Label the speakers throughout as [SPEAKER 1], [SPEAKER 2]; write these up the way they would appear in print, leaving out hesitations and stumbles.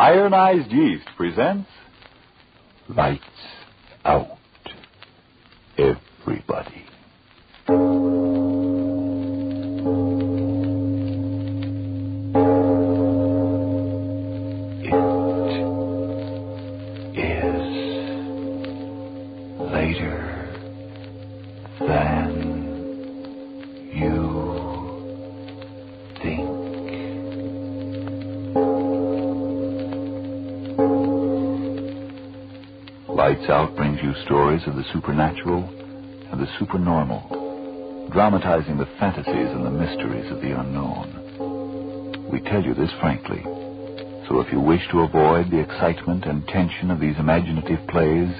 [SPEAKER 1] Ironized Yeast presents
[SPEAKER 2] Lights Out, Everybody. It is later than you think. Lights Out brings you stories of the supernatural and the supernormal, dramatizing the fantasies and the mysteries of the unknown. We tell you this frankly, so if you wish to avoid the excitement and tension of these imaginative plays,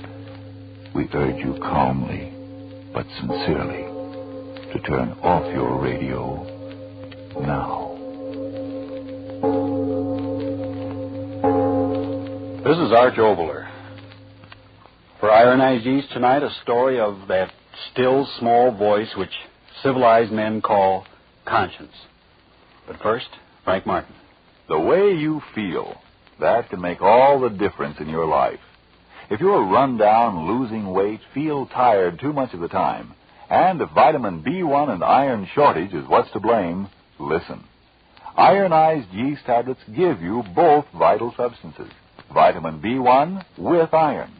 [SPEAKER 2] we urge you calmly but sincerely to turn off your radio now.
[SPEAKER 3] This is Arch Oboler. For Ironized Yeast tonight, a story of that still small voice which civilized men call conscience. But first, Frank Martin.
[SPEAKER 1] The way you feel, that can make all the difference in your life. If you're run down, losing weight, feel tired too much of the time, and if vitamin B1 and iron shortage is what's to blame, listen. Ironized Yeast tablets give you both vital substances, vitamin B1 with iron.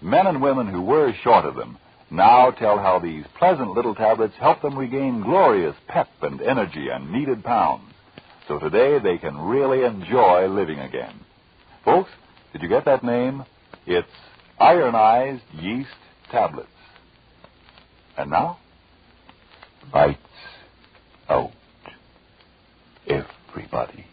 [SPEAKER 1] Men and women who were short of them now tell how these pleasant little tablets help them regain glorious pep and energy and needed pounds. So today they can really enjoy living again. Folks, did you get that name? It's Ironized Yeast Tablets. And now,
[SPEAKER 2] Lights Out, Everybody.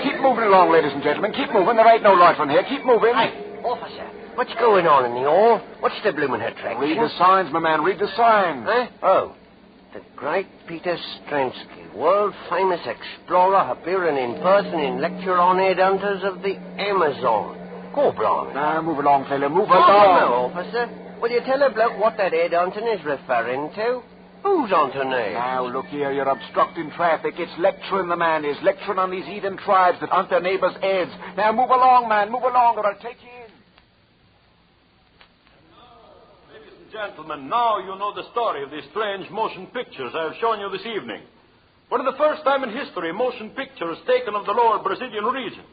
[SPEAKER 4] Keep moving along, ladies and gentlemen. Keep moving. There ain't no light from here. Keep moving.
[SPEAKER 5] Hey, officer, what's going on in the hall? What's the bloomin' attraction?
[SPEAKER 4] Read the signs, my man. Read the signs.
[SPEAKER 5] Huh? Oh. The great Peter Stransky, world-famous explorer, appearing in person in lecture on headhunters of the Amazon. Go, Brian.
[SPEAKER 4] Now, move along, fella. Move
[SPEAKER 5] Oh,
[SPEAKER 4] along.
[SPEAKER 5] no, officer. Will you tell a bloke what that headhunting is referring to? Who's on to name?
[SPEAKER 4] Now, look here. You're obstructing traffic. It's lecturing, the man is. Lecturing on these heathen tribes that hunt their neighbors' heads. Now, move along, man. Move along, or I'll take you in.
[SPEAKER 6] Ladies and gentlemen, now you know the story of these strange motion pictures I have shown you this evening. For the first time in history, motion pictures taken of the lower Brazilian region.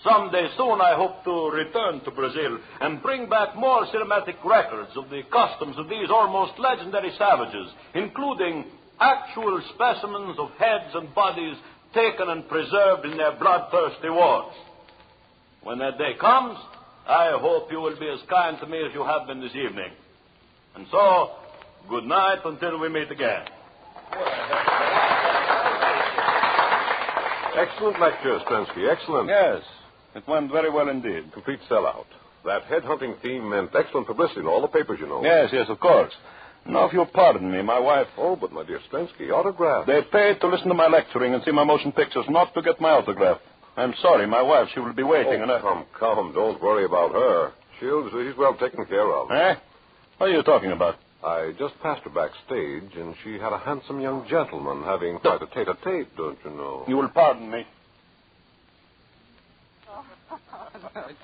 [SPEAKER 6] Someday soon I hope to return to Brazil and bring back more cinematic records of the customs of these almost legendary savages, including actual specimens of heads and bodies taken and preserved in their bloodthirsty wars. When that day comes, I hope you will be as kind to me as you have been this evening. And so, good night until we meet again.
[SPEAKER 7] Excellent lecture, Stransky. Excellent.
[SPEAKER 6] Yes, it went very well indeed.
[SPEAKER 7] Complete sellout. That headhunting theme meant excellent publicity in all the papers, you know.
[SPEAKER 6] Yes, of course. Now, if you'll pardon me, my wife...
[SPEAKER 7] Oh, but my dear Stransky, autograph.
[SPEAKER 6] They paid to listen to my lecturing and see my motion pictures, not to get my autograph. I'm sorry, my wife, she will be waiting.
[SPEAKER 7] Come, don't worry about her. She's well taken care of.
[SPEAKER 6] Eh? What are you talking about?
[SPEAKER 7] I just passed her backstage, and she had a handsome young gentleman having quite a tete-a-tete, don't you know?
[SPEAKER 6] You will pardon me.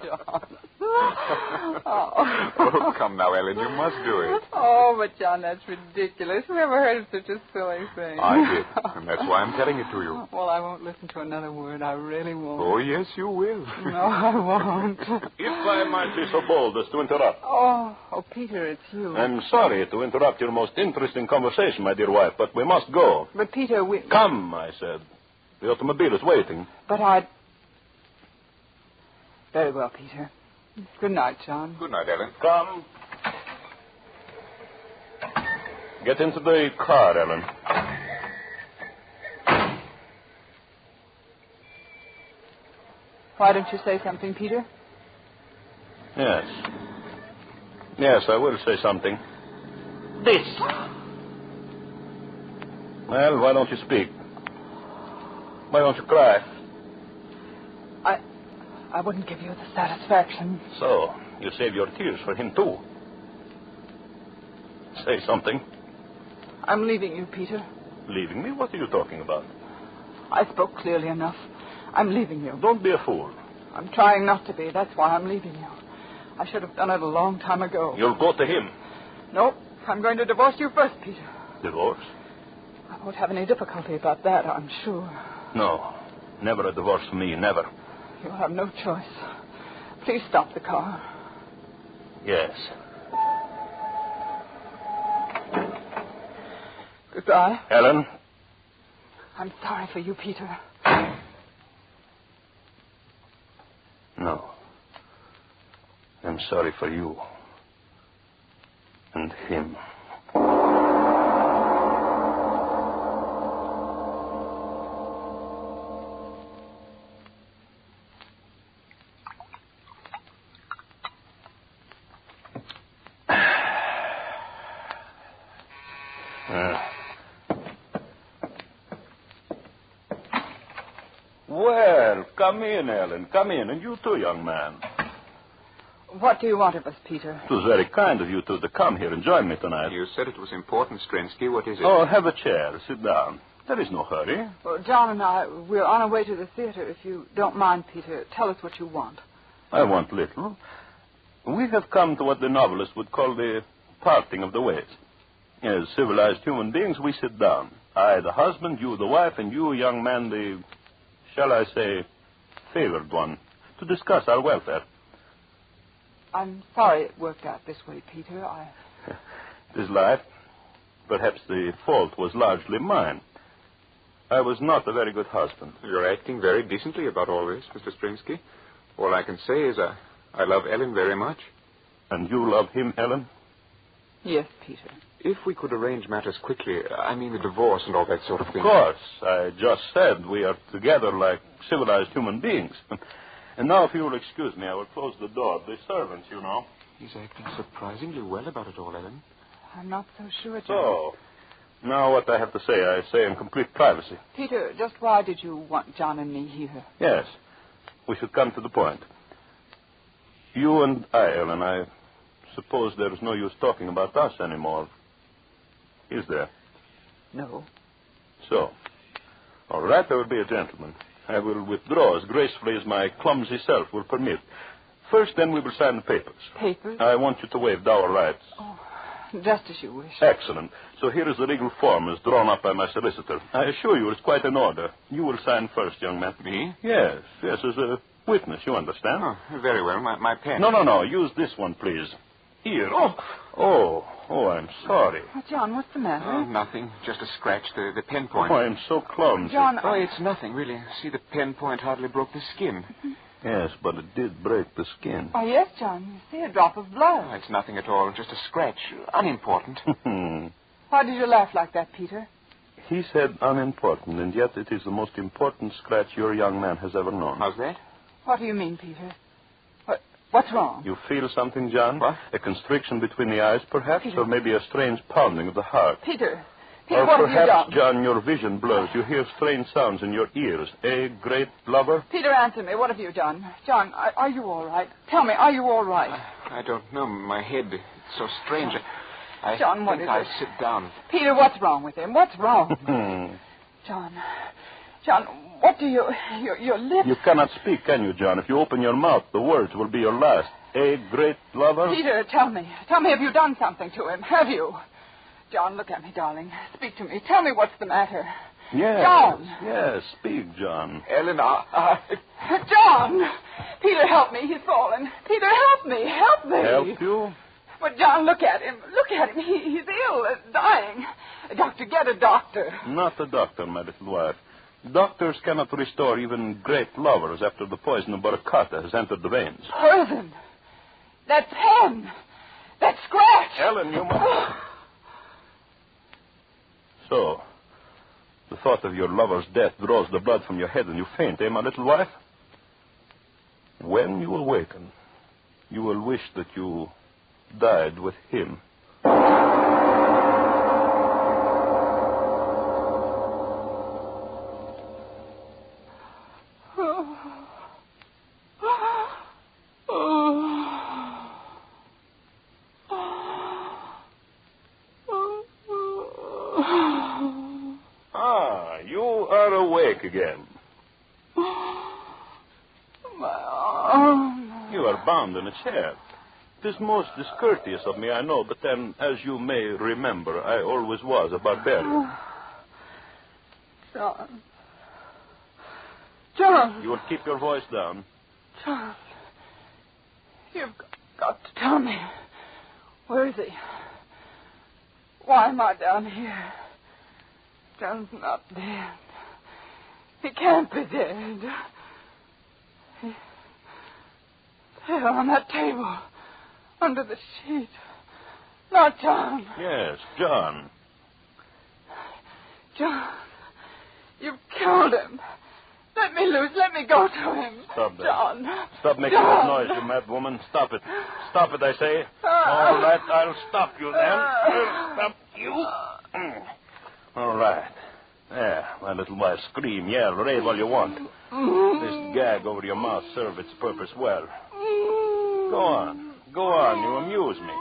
[SPEAKER 8] John.
[SPEAKER 1] Oh, come now, Ellen, you must do it.
[SPEAKER 8] Oh, but John, that's ridiculous. Who ever heard of such a silly thing?
[SPEAKER 1] I did, and that's why I'm telling it to you.
[SPEAKER 8] Well, I won't listen to another word. I really won't.
[SPEAKER 1] Oh, yes, you will.
[SPEAKER 8] No, I won't.
[SPEAKER 6] If I might be so bold as to interrupt.
[SPEAKER 8] Oh, Peter, it's you.
[SPEAKER 6] I'm sorry to interrupt your most interesting conversation, my dear wife, but we must go.
[SPEAKER 8] But, Peter, we...
[SPEAKER 6] Come, I said. The automobile is waiting.
[SPEAKER 8] But I'd... Very well, Peter. Good night, John.
[SPEAKER 1] Good night, Ellen.
[SPEAKER 6] Come. Get into the car, Ellen.
[SPEAKER 8] Why don't you say something, Peter?
[SPEAKER 6] Yes. Yes, I will say something. This. Well, why don't you speak? Why don't you cry?
[SPEAKER 8] I wouldn't give you the satisfaction.
[SPEAKER 6] So, You save your tears for him, too. Say something.
[SPEAKER 8] I'm leaving you, Peter.
[SPEAKER 6] Leaving me? What are you talking about?
[SPEAKER 8] I spoke clearly enough. I'm leaving you.
[SPEAKER 6] Don't be a fool.
[SPEAKER 8] I'm trying not to be. That's why I'm leaving you. I should have done it a long time ago.
[SPEAKER 6] You'll go to him.
[SPEAKER 8] No, I'm going to divorce you first, Peter.
[SPEAKER 6] Divorce?
[SPEAKER 8] I won't have any difficulty about that, I'm sure.
[SPEAKER 6] No. Never a divorce for me. Never.
[SPEAKER 8] You'll have no choice. Please stop the car.
[SPEAKER 6] Yes.
[SPEAKER 8] Goodbye.
[SPEAKER 6] Ellen?
[SPEAKER 8] I'm sorry for you, Peter.
[SPEAKER 6] No. I'm sorry for you. And him. Well, come in, Ellen. Come in. And you too, young man.
[SPEAKER 8] What do you want of us, Peter?
[SPEAKER 6] It was very kind of you two to come here and join me tonight.
[SPEAKER 9] You said it was important, Strensky. What is it?
[SPEAKER 6] Oh, have a chair. Sit down. There is no hurry.
[SPEAKER 8] Well, John and I, we're on our way to the theater. If you don't mind, Peter, tell us what you want.
[SPEAKER 6] I want little. We have come to what the novelist would call the parting of the ways. As civilized human beings, we sit down. I, the husband, you, the wife, and you, young man, the, shall I say, favored one, to discuss our welfare.
[SPEAKER 8] I'm sorry it worked out this way, Peter.
[SPEAKER 6] It is life. Perhaps the fault was largely mine. I was not a very good husband.
[SPEAKER 9] You're acting very decently about all this, Mr. Strinsky. All I can say is I love Ellen very much.
[SPEAKER 6] And you love him, Ellen?
[SPEAKER 8] Yes, Peter.
[SPEAKER 9] If we could arrange matters quickly, I mean the divorce and all that sort of thing.
[SPEAKER 6] Of course. I just said we are together like civilized human beings. And now, if you will excuse me, I will close the door. The servants, you know.
[SPEAKER 9] He's acting surprisingly well about it all, Ellen.
[SPEAKER 8] I'm not so sure, John.
[SPEAKER 6] So, now what I have to say, I say in complete privacy.
[SPEAKER 8] Peter, just why did you want John and me here?
[SPEAKER 6] Yes. We should come to the point. You and I, Ellen, I suppose there is no use talking about us anymore. Is there?
[SPEAKER 8] No.
[SPEAKER 6] So, all right, I will be a gentleman. I will withdraw as gracefully as my clumsy self will permit. First, then, we will sign the papers.
[SPEAKER 8] Papers?
[SPEAKER 6] I want you to waive dower rights.
[SPEAKER 8] Oh, just as you wish.
[SPEAKER 6] Excellent. So here is the legal form as drawn up by my solicitor. I assure you it's quite in order. You will sign first, young man.
[SPEAKER 9] Me?
[SPEAKER 6] Yes, as a witness, you understand?
[SPEAKER 9] Oh, very well. My pen.
[SPEAKER 6] No. Use this one, please. Here. Oh, I'm sorry.
[SPEAKER 8] Oh, John, what's the matter?
[SPEAKER 9] Oh, nothing. Just a scratch. The pen point.
[SPEAKER 6] Oh, I'm so clumsy.
[SPEAKER 8] John,
[SPEAKER 9] Oh, it's nothing, really. See, the pen point hardly broke the skin.
[SPEAKER 6] Yes, but it did break the skin.
[SPEAKER 8] Oh, yes, John. You see a drop of blood.
[SPEAKER 9] Oh, it's nothing at all. Just a scratch. Unimportant.
[SPEAKER 8] Why did you laugh like that, Peter?
[SPEAKER 6] He said unimportant, and yet it is the most important scratch your young man has ever known.
[SPEAKER 9] How's that?
[SPEAKER 8] What do you mean, Peter? What's wrong?
[SPEAKER 6] You feel something, John?
[SPEAKER 9] What?
[SPEAKER 6] A constriction between the eyes, perhaps?
[SPEAKER 8] Peter.
[SPEAKER 6] Or maybe a strange pounding of the heart?
[SPEAKER 8] Peter,
[SPEAKER 6] Or
[SPEAKER 8] what have you
[SPEAKER 6] perhaps,
[SPEAKER 8] done?
[SPEAKER 6] John, your vision blurs. You hear strange sounds in your ears. A great lover?
[SPEAKER 8] Peter, answer me. What have you done? John, are you all right? Tell me, are you all right?
[SPEAKER 9] I don't know. My head, it's so strange. I
[SPEAKER 8] John, what
[SPEAKER 9] think
[SPEAKER 8] is
[SPEAKER 9] I'll
[SPEAKER 8] it?
[SPEAKER 9] sit down.
[SPEAKER 8] Peter, what's wrong with him? What's wrong? John, what do your lips...
[SPEAKER 6] You cannot speak, can you, John? If you open your mouth, the words will be your last. A great lover?
[SPEAKER 8] Peter, tell me. Tell me, have you done something to him? Have you? John, look at me, darling. Speak to me. Tell me what's the matter.
[SPEAKER 6] Yes.
[SPEAKER 8] John.
[SPEAKER 6] Yes, speak, John.
[SPEAKER 9] Ellen,
[SPEAKER 8] John! Peter, help me. He's fallen. Peter, help me. Help me.
[SPEAKER 6] Help you?
[SPEAKER 8] But, John, look at him. Look at him. He's ill, dying. Doctor, get a doctor.
[SPEAKER 6] Not a doctor, my little wife. Doctors cannot restore even great lovers after the poison of Baracata has entered the veins.
[SPEAKER 8] Poison. That pen. That scratch.
[SPEAKER 6] Ellen, you must... So, the thought of your lover's death draws the blood from your head and you faint, eh, my little wife? When you awaken, you will wish that you died with him. Ah, you are awake again.
[SPEAKER 8] My arm.
[SPEAKER 6] You are bound in a chair. It is most discourteous of me, I know, but then, as you may remember, I always was a barbarian.
[SPEAKER 8] John. John.
[SPEAKER 6] You will keep your voice down.
[SPEAKER 8] John. You've got to tell me. Where is he? Why am I down here? John's not dead. He can't be dead. There on that table. Under the sheet. Not John.
[SPEAKER 6] Yes, John.
[SPEAKER 8] John. You've killed him. Let me loose. Let me go to him.
[SPEAKER 6] Stop that.
[SPEAKER 8] John.
[SPEAKER 6] Stop making that noise, you mad woman. Stop it. Stop it, I say. All right, I'll stop you then. I'll stop you. All right. There, my little wife. Scream, yell, rave all you want. This gag over your mouth served its purpose well. Go on. Go on. You amuse me.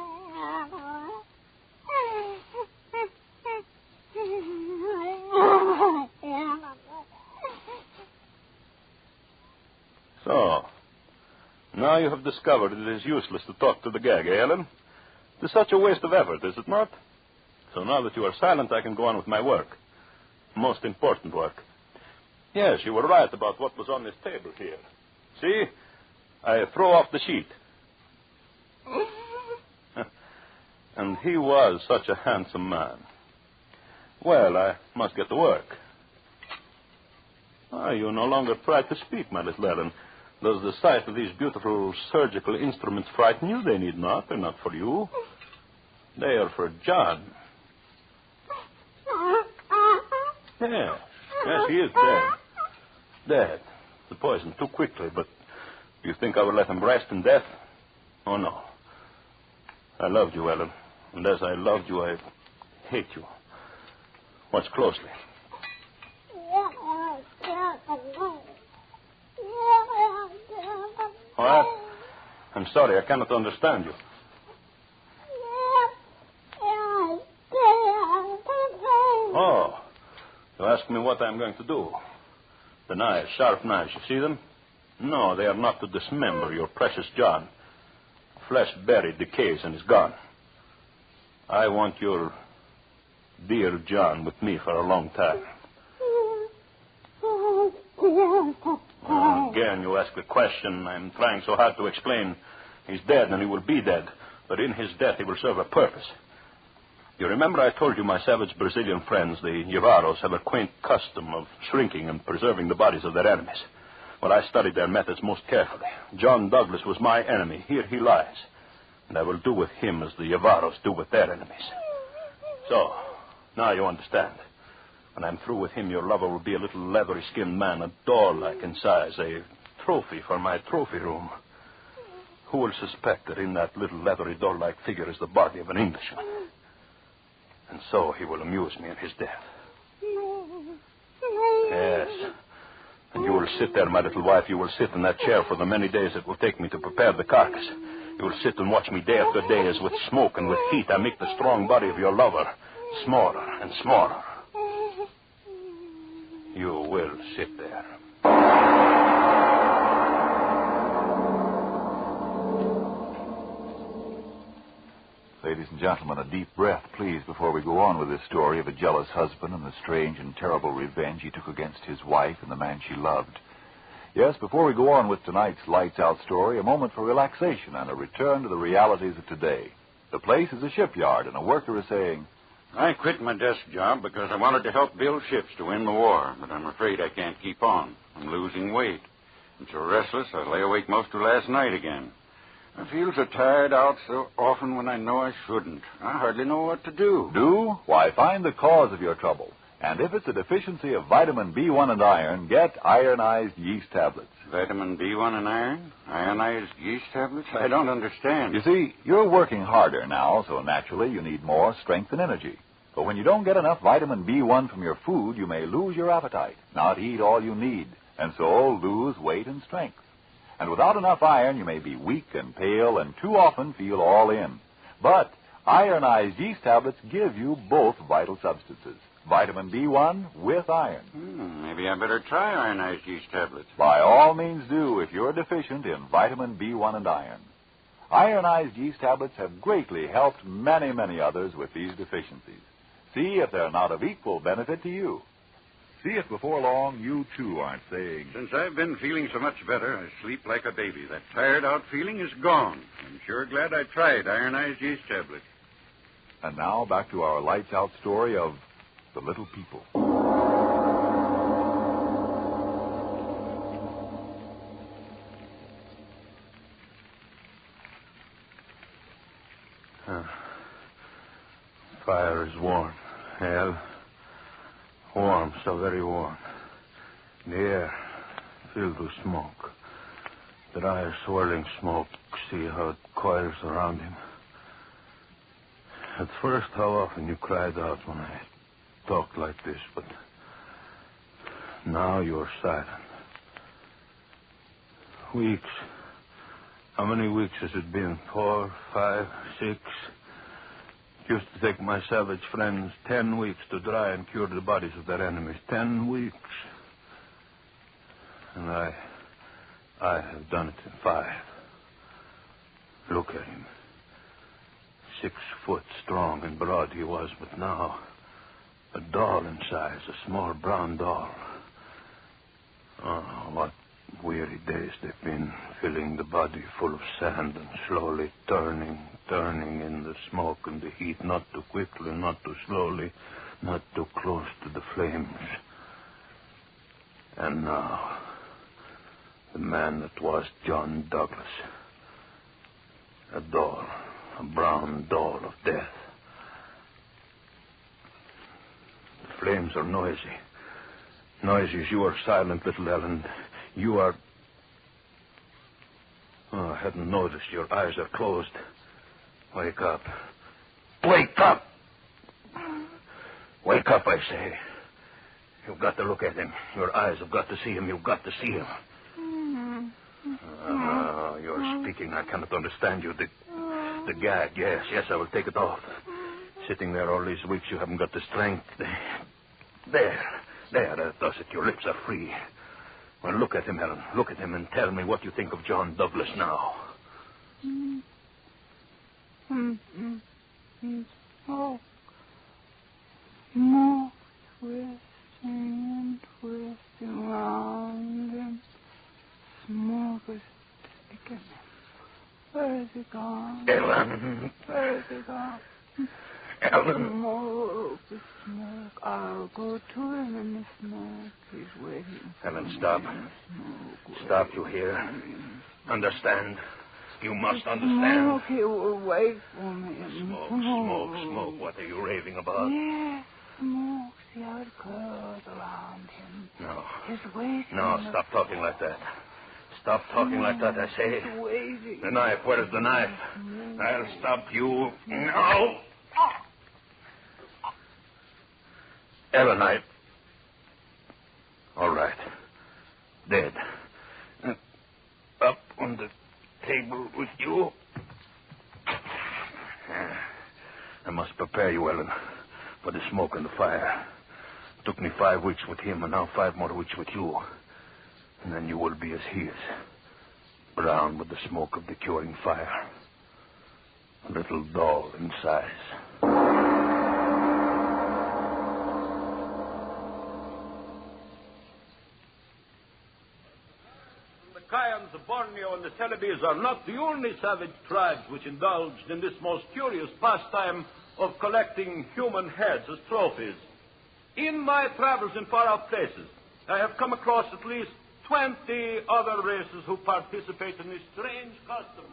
[SPEAKER 6] So, now you have discovered it is useless to talk to the gag, eh, Ellen? It is such a waste of effort, is it not? So now that you are silent, I can go on with my work. Most important work. Yes, you were right about what was on this table here. See? I throw off the sheet. And he was such a handsome man. Well, I must get to work. You no longer try to speak, my little Ellen. Does the sight of these beautiful surgical instruments frighten you? They need not. They're not for you. They are for John. Yes, he is dead. Dead. The poison too quickly, but you think I would let him rest in death? Oh, no. I loved you, Ellen. And as I loved you, I hate you. Watch closely. What? I'm sorry, I cannot understand you. Oh, you ask me what I'm going to do. The knives, sharp knives, you see them? No, they are not to dismember your precious John. Flesh buried, decays, and is gone. I want your dear John with me for a long time. Again, you ask a question. I'm trying so hard to explain. He's dead, and he will be dead. But in his death, he will serve a purpose. You remember I told you my savage Brazilian friends, the Yavaros, have a quaint custom of shrinking and preserving the bodies of their enemies. Well, I studied their methods most carefully. John Douglas was my enemy. Here he lies. And I will do with him as the Yavaros do with their enemies. So, now you understand. When I'm through with him, your lover will be a little leathery-skinned man, a doll-like in size, a trophy for my trophy room. Who will suspect that in that little leathery doll-like figure is the body of an Englishman? And so he will amuse me in his death. Yes. And you will sit there, my little wife. You will sit in that chair for the many days it will take me to prepare the carcass. You will sit and watch me day after day as with smoke and with heat I make the strong body of your lover smaller and smaller. You will sit there.
[SPEAKER 2] Ladies and gentlemen, a deep breath, please, before we go on with this story of a jealous husband and the strange and terrible revenge he took against his wife and the man she loved. Yes, before we go on with tonight's lights-out story, a moment for relaxation and a return to the realities of today. The place is a shipyard, and a worker is saying,
[SPEAKER 10] I quit my desk job because I wanted to help build ships to win the war, but I'm afraid I can't keep on. I'm losing weight. I'm so restless I lay awake most of last night again. I feel so tired out so often when I know I shouldn't. I hardly know what to do.
[SPEAKER 2] Do? Why, find the cause of your trouble. And if it's a deficiency of vitamin B1 and iron, get ironized yeast tablets.
[SPEAKER 10] Vitamin B1 and iron? Ionized yeast tablets? I don't understand.
[SPEAKER 2] You see, you're working harder now, so naturally you need more strength and energy. But when you don't get enough vitamin B1 from your food, you may lose your appetite, not eat all you need, and so lose weight and strength. And without enough iron, you may be weak and pale and too often feel all in. But
[SPEAKER 1] Ironized yeast tablets give you both vital substances. Vitamin B1 with iron.
[SPEAKER 10] Maybe I better try ironized yeast tablets.
[SPEAKER 1] By all means do if you're deficient in vitamin B1 and iron. Ironized yeast tablets have greatly helped many, many others with these deficiencies. See if they're not of equal benefit to you. See if before long you, too, aren't saying...
[SPEAKER 10] Since I've been feeling so much better, I sleep like a baby. That tired-out feeling is gone. I'm sure glad I tried ironized yeast tablets.
[SPEAKER 1] And now back to our lights-out story of the little people.
[SPEAKER 11] Fire is warm. Hell, warm, so very warm. The air filled with smoke. Dry, swirling smoke. See how it coils around him. At first, how often you cried out when I talked like this, but now you're silent. Weeks. How many weeks has it been? 4, 5, 6? It used to take my savage friends 10 weeks to dry and cure the bodies of their enemies. 10 weeks. And I have done it in 5. Look at him. 6 foot strong and broad he was, but now a doll in size, a small brown doll. Oh, what weary days they've been, filling the body full of sand and slowly turning in the smoke and the heat, not too quickly, not too slowly, not too close to the flames. And now, the man that was John Douglas, a doll, a brown doll of death. The flames are noisy. Noisy as you are silent, little Ellen. You are... Oh, I hadn't noticed. Your eyes are closed. Wake up. Wake up! Wake up, I say. You've got to look at him. Your eyes have got to see him. You've got to see him. You're speaking. I cannot understand you. The gag, yes, I will take it off. Sitting there all these weeks, you haven't got the strength. There, that does it. Your lips are free. Well, look at him, Ellen. Look at him and tell me what you think of John Douglas now.
[SPEAKER 8] Smoke twisting and twisting round him. Smoke is sticking him. Where is he gone?
[SPEAKER 11] Ellen.
[SPEAKER 8] Where is he gone?
[SPEAKER 11] Ellen.
[SPEAKER 8] Smoke. I'll go to him in the smoke. He's waiting.
[SPEAKER 11] Ellen, stop. Stop, you hear? Understand. You must understand.
[SPEAKER 8] Smoke, he will wait for me.
[SPEAKER 11] Smoke. What are you raving about?
[SPEAKER 8] Yes, smoke. See how it curls around him.
[SPEAKER 11] No.
[SPEAKER 8] He's waiting.
[SPEAKER 11] No, stop talking like that. Stop talking like that, I say.
[SPEAKER 8] He's waiting.
[SPEAKER 11] The knife. Where is the knife? I'll stop you. No. Ellen, all right. Dead. Up on the table with you. I must prepare you, Ellen, for the smoke and the fire. It took me 5 weeks with him, and now 5 more weeks with you. And then you will be as he is. Brown with the smoke of the curing fire. A little doll in size.
[SPEAKER 6] The Kayans of Borneo and the Celebes are not the only savage tribes which indulged in this most curious pastime of collecting human heads as trophies. In my travels in far-off places, I have come across at least 20 other races who participate in this strange custom.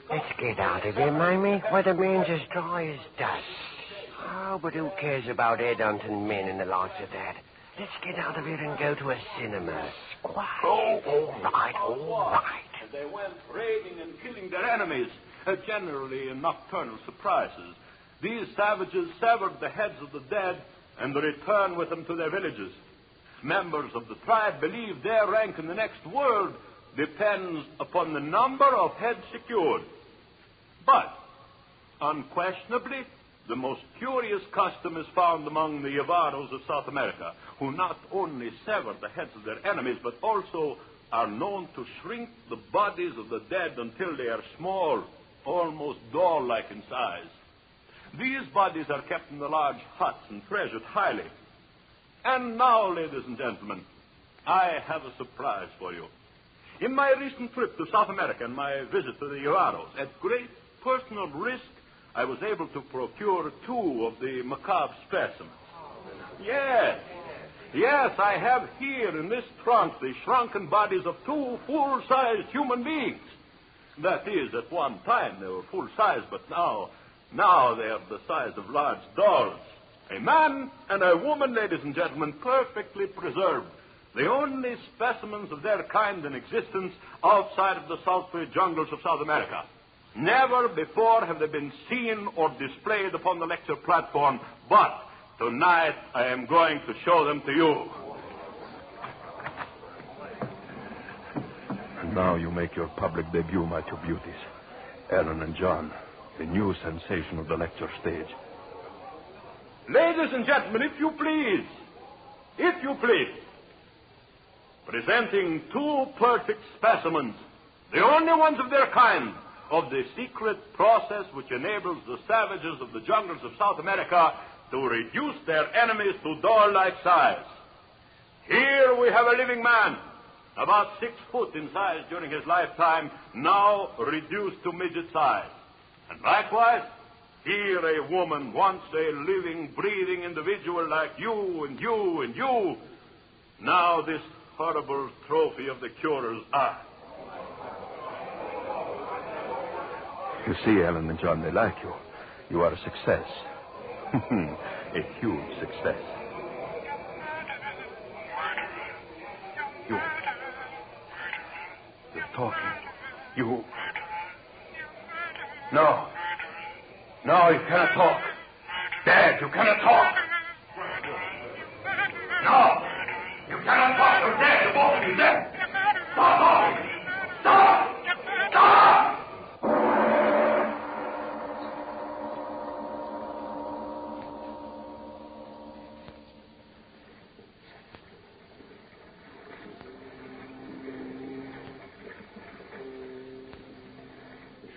[SPEAKER 5] Let's get out of here, Mamie. Weatherman's as dry as dust. Oh, but who cares about headhunting men and the likes of that? Let's get out of here and go to a cinema. Quiet. Oh, all right.
[SPEAKER 6] And they went raiding and killing their enemies, generally in nocturnal surprises. These savages severed the heads of the dead and returned with them to their villages. Members of the tribe believe their rank in the next world depends upon the number of heads secured. But Unquestionably, the most curious custom is found among the Yavaros of South America, who not only sever the heads of their enemies, but also are known to shrink the bodies of the dead until they are small, almost doll-like in size. These bodies are kept in the large huts and treasured highly. And now, ladies and gentlemen, I have a surprise for you. In my recent trip to South America and my visit to the Yavaros, at great personal risk, I was able to procure 2 of the macabre specimens. Yes, I have here in this trunk the shrunken bodies of 2 full-sized human beings. That is, at one time they were full-size, but now they are the size of large dolls. A man and a woman, ladies and gentlemen, perfectly preserved. The only specimens of their kind in existence outside of the sultry jungles of South America. Never before have they been seen or displayed upon the lecture platform, but tonight I am going to show them to you.
[SPEAKER 11] And now you make your public debut, my 2 beauties. Ellen and John, the new sensation of the lecture stage.
[SPEAKER 6] Ladies and gentlemen, if you please, presenting 2 perfect specimens, the only ones of their kind, of the secret process which enables the savages of the jungles of South America to reduce their enemies to doll-like size. Here we have a living man, about 6 foot in size during his lifetime, now reduced to midget size. And likewise, here a woman, once a living, breathing individual like you and you and you, now this horrible trophy of the curer's eye.
[SPEAKER 11] You see, Ellen and John, they like you. You are a success. A huge success. You're talking. No, you cannot talk. Dad, you cannot talk. No, you cannot talk. You're dead. You're both of you dead. Stop talking. Stop.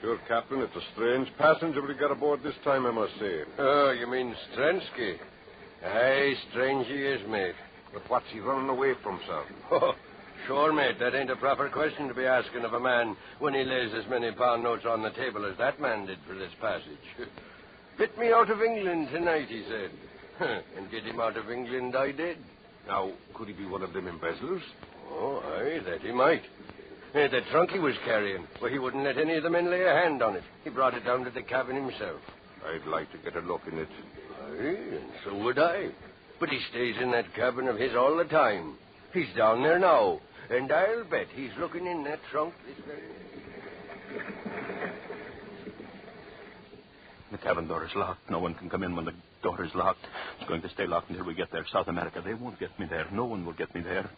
[SPEAKER 7] Sure, Captain, it's a strange passenger we got aboard this time, I must say.
[SPEAKER 5] Oh, you mean Strensky? Aye, strange he is, mate.
[SPEAKER 7] But what's he running away from, sir?
[SPEAKER 5] Oh, sure, mate, that ain't a proper question to be asking of a man when he lays as many pound notes on the table as that man did for this passage. Bit me out of England tonight, he said. And get him out of England I did.
[SPEAKER 7] Now, could he be one of them embezzlers?
[SPEAKER 5] Oh, aye, that he might. The trunk he was carrying, well, he wouldn't let any of the men lay a hand on it. He brought it down to the cabin himself.
[SPEAKER 7] I'd like to get a look in it.
[SPEAKER 5] Aye, and so would I. But he stays in that cabin of his all the time. He's down there now, and I'll bet he's looking in that trunk this very minute.
[SPEAKER 11] The cabin door is locked. No one can come in when the door is locked. It's going to stay locked until we get there. South America, they won't get me there. No one will get me there.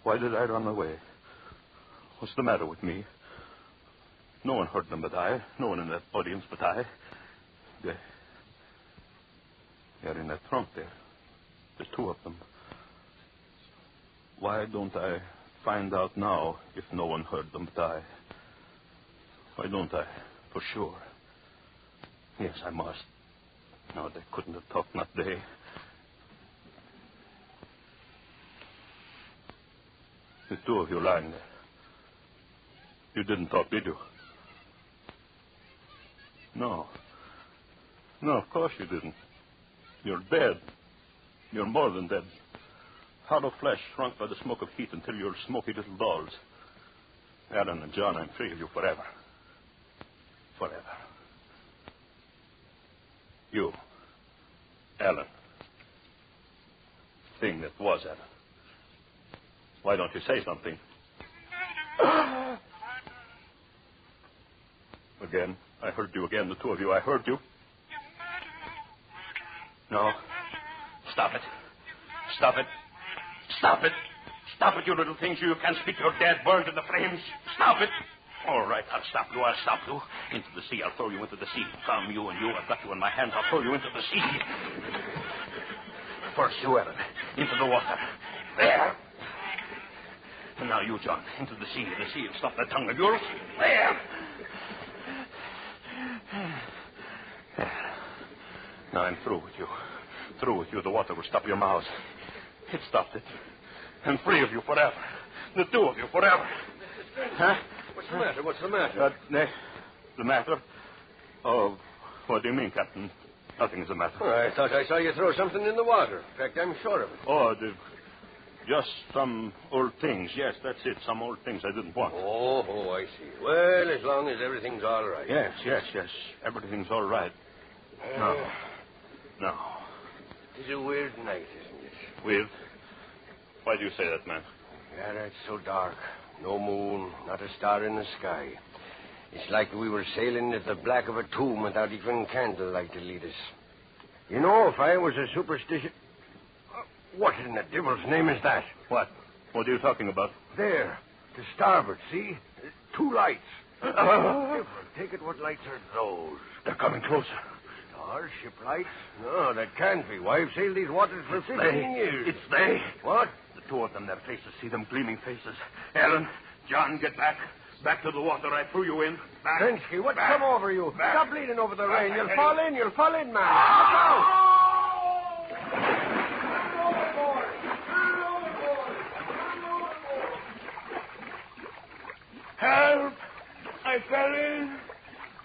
[SPEAKER 11] Why did I run away? What's the matter with me? No one heard them but I. No one in that audience but I. They're in that trunk there. There's 2 of them. Why don't I find out now if no one heard them but I? Why don't I? For sure. Yes, I must. No, they couldn't have talked, not they. The 2 of you lying there. You didn't talk, did you? No. No, of course you didn't. You're dead. You're more than dead. Hollow flesh shrunk by the smoke of heat until you're smoky little dolls. Ellen and John, I'm free of you forever. Forever. You, Ellen. Thing that was Ellen. Why don't you say something? Again. I heard you again, the 2 of you. I heard you. No. Stop it. Stop it. Stop it. Stop it, you little things. You can't speak. You're dead, burned in the flames. Stop it. All right, I'll stop you. Into the sea. I'll throw you into the sea. Come, you and you. I've got you in my hands. I'll throw you into the sea. First you, Ellen. Into the water. There. And now you, John. Into the sea. The sea. Stop that tongue of yours. There. Now I'm through with you. Through with you. The water will stop your mouths. It stopped it. And free of you forever. The two of you forever. Huh?
[SPEAKER 5] What's the matter?
[SPEAKER 11] The matter? Oh, what do you mean, Captain? Nothing's the matter.
[SPEAKER 5] Oh, I thought I saw you throw something in the water. In fact, I'm sure of it.
[SPEAKER 11] Oh, just some old things. Yes, that's it. Some old things I didn't want.
[SPEAKER 5] Oh, I see. Well, as long as everything's all right.
[SPEAKER 11] Yes. Everything's all right. No.
[SPEAKER 5] It's a weird night, isn't it?
[SPEAKER 11] Weird? Why do you say that, man?
[SPEAKER 5] Yeah, it's so dark. No moon, not a star in the sky. It's like we were sailing at the black of a tomb without even candlelight to lead us. You know, if I was a superstitious... What in the devil's name is that?
[SPEAKER 11] What? What are you talking about?
[SPEAKER 5] There, to starboard, see? 2 lights. Different. Take it, what lights are those?
[SPEAKER 11] They're coming closer.
[SPEAKER 5] Starship lights? No, that can't be. Why, I've sailed these waters for 15 years.
[SPEAKER 11] It's they.
[SPEAKER 5] What?
[SPEAKER 11] The two of them, their faces. See them gleaming faces. Ellen, John, get back. Back to the water. I threw you in. Back.
[SPEAKER 5] Prensky, what's come over you?
[SPEAKER 11] Back.
[SPEAKER 5] Stop leaning over the rain. You'll fall in, man. Look out!
[SPEAKER 11] Help! I fell in.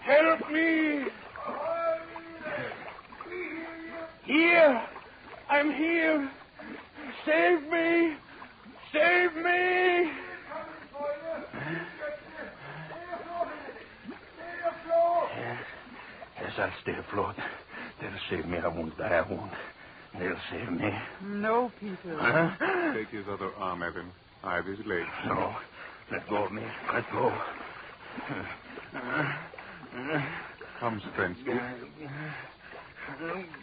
[SPEAKER 11] Help me! Here! I'm here! Save me! Save me! Yes, I'll stay afloat. They'll save me. I won't die. I won't. They'll save me.
[SPEAKER 8] No, Peter.
[SPEAKER 11] Huh?
[SPEAKER 9] Take his other arm, Evan. I have his leg.
[SPEAKER 11] No. Let go of me. Let go.
[SPEAKER 9] Come, Strensky.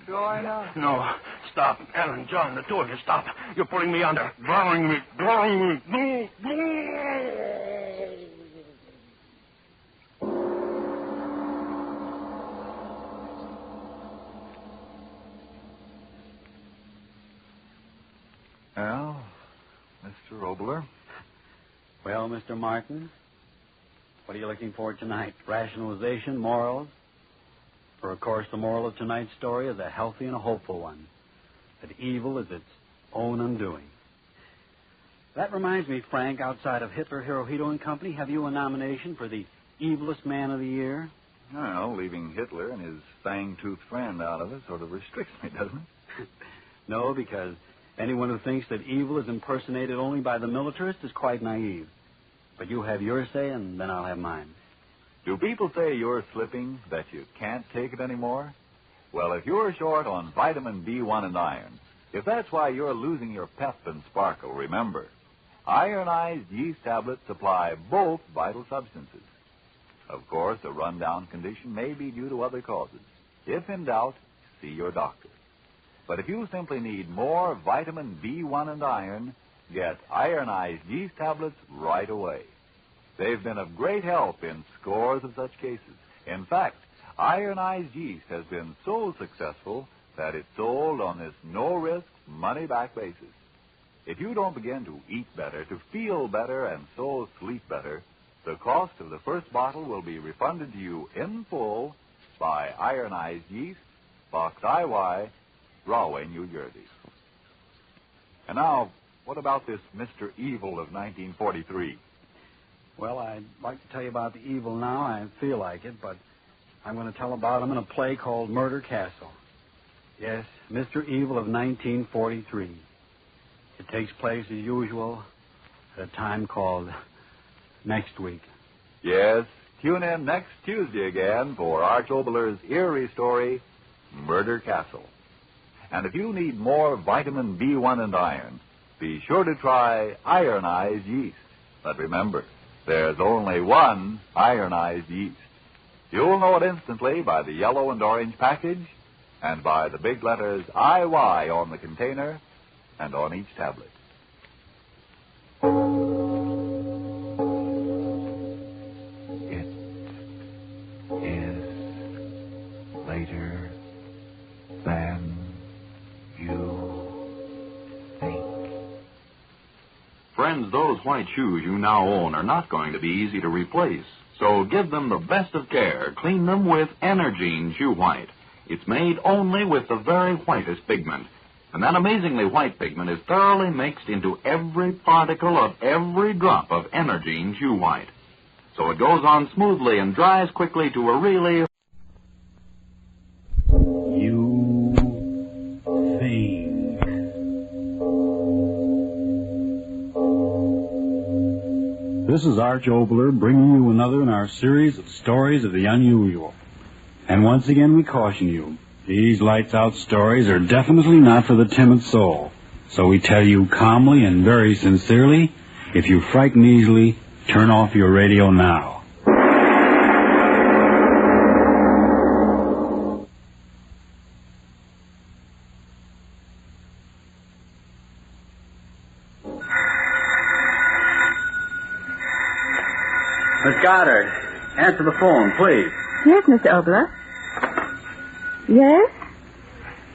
[SPEAKER 8] Going up.
[SPEAKER 11] No. Stop. Ellen, John, the two of you, stop. You're pulling me under. Drowning me.
[SPEAKER 2] Well, Mr. Obler.
[SPEAKER 3] Well, Mr. Martin, what are you looking for tonight? Rationalization, morals? For, of course, the moral of tonight's story is a healthy and a hopeful one, that evil is its own undoing. That reminds me, Frank, outside of Hitler, Hirohito and Company, have you a nomination for the evilest man of the year?
[SPEAKER 2] Well, leaving Hitler and his fang-toothed friend out of it sort of restricts me, doesn't it?
[SPEAKER 3] No, because anyone who thinks that evil is impersonated only by the militarist is quite naive. But you have your say, and then I'll have mine.
[SPEAKER 2] Do people say you're slipping, that you can't take it anymore? Well, if you're short on vitamin B1 and iron, if that's why you're losing your pep and sparkle, remember, ironized yeast tablets supply both vital substances. Of course, a rundown condition may be due to other causes. If in doubt, see your doctor. But if you simply need more vitamin B1 and iron, get ironized yeast tablets right away. They've been of great help in scores of such cases. In fact, ironized yeast has been so successful that it's sold on this no-risk, money-back basis. If you don't begin to eat better, to feel better, and so sleep better, the cost of the first bottle will be refunded to you in full by Ironized Yeast, Box IY, Rahway, New Jersey. And now, what about this Mr. Evil of 1943?
[SPEAKER 3] Well, I'd like to tell you about the evil now. I feel like it, but I'm going to tell about him in a play called Murder Castle. Yes, Mr. Evil of 1943. It takes place, as usual, at a time called next week.
[SPEAKER 2] Yes, tune in next Tuesday again for Arch Obler's eerie story, Murder Castle. And if you need more vitamin B1 and iron, be sure to try ironized yeast. But remember, there's only one ironized yeast. You'll know it instantly by the yellow and orange package and by the big letters IY on the container and on each tablet. brighter than you think.
[SPEAKER 12] Friends, those white shoes you now own are not going to be easy to replace. So give them the best of care. Clean them with Energine Shoe White. It's made only with the very whitest pigment. And that amazingly white pigment is thoroughly mixed into every particle of every drop of Energine Shoe White. So it goes on smoothly and dries quickly to a really...
[SPEAKER 13] You think. This is Arch Obler bringing you another in our series of stories of the unusual. And once again we caution you, these lights-out stories are definitely not for the timid soul. So we tell you calmly and very sincerely, if you frighten easily, turn off your radio now.
[SPEAKER 3] Miss Goddard, answer the phone, please.
[SPEAKER 8] Yes, Mr. Obler. Yes?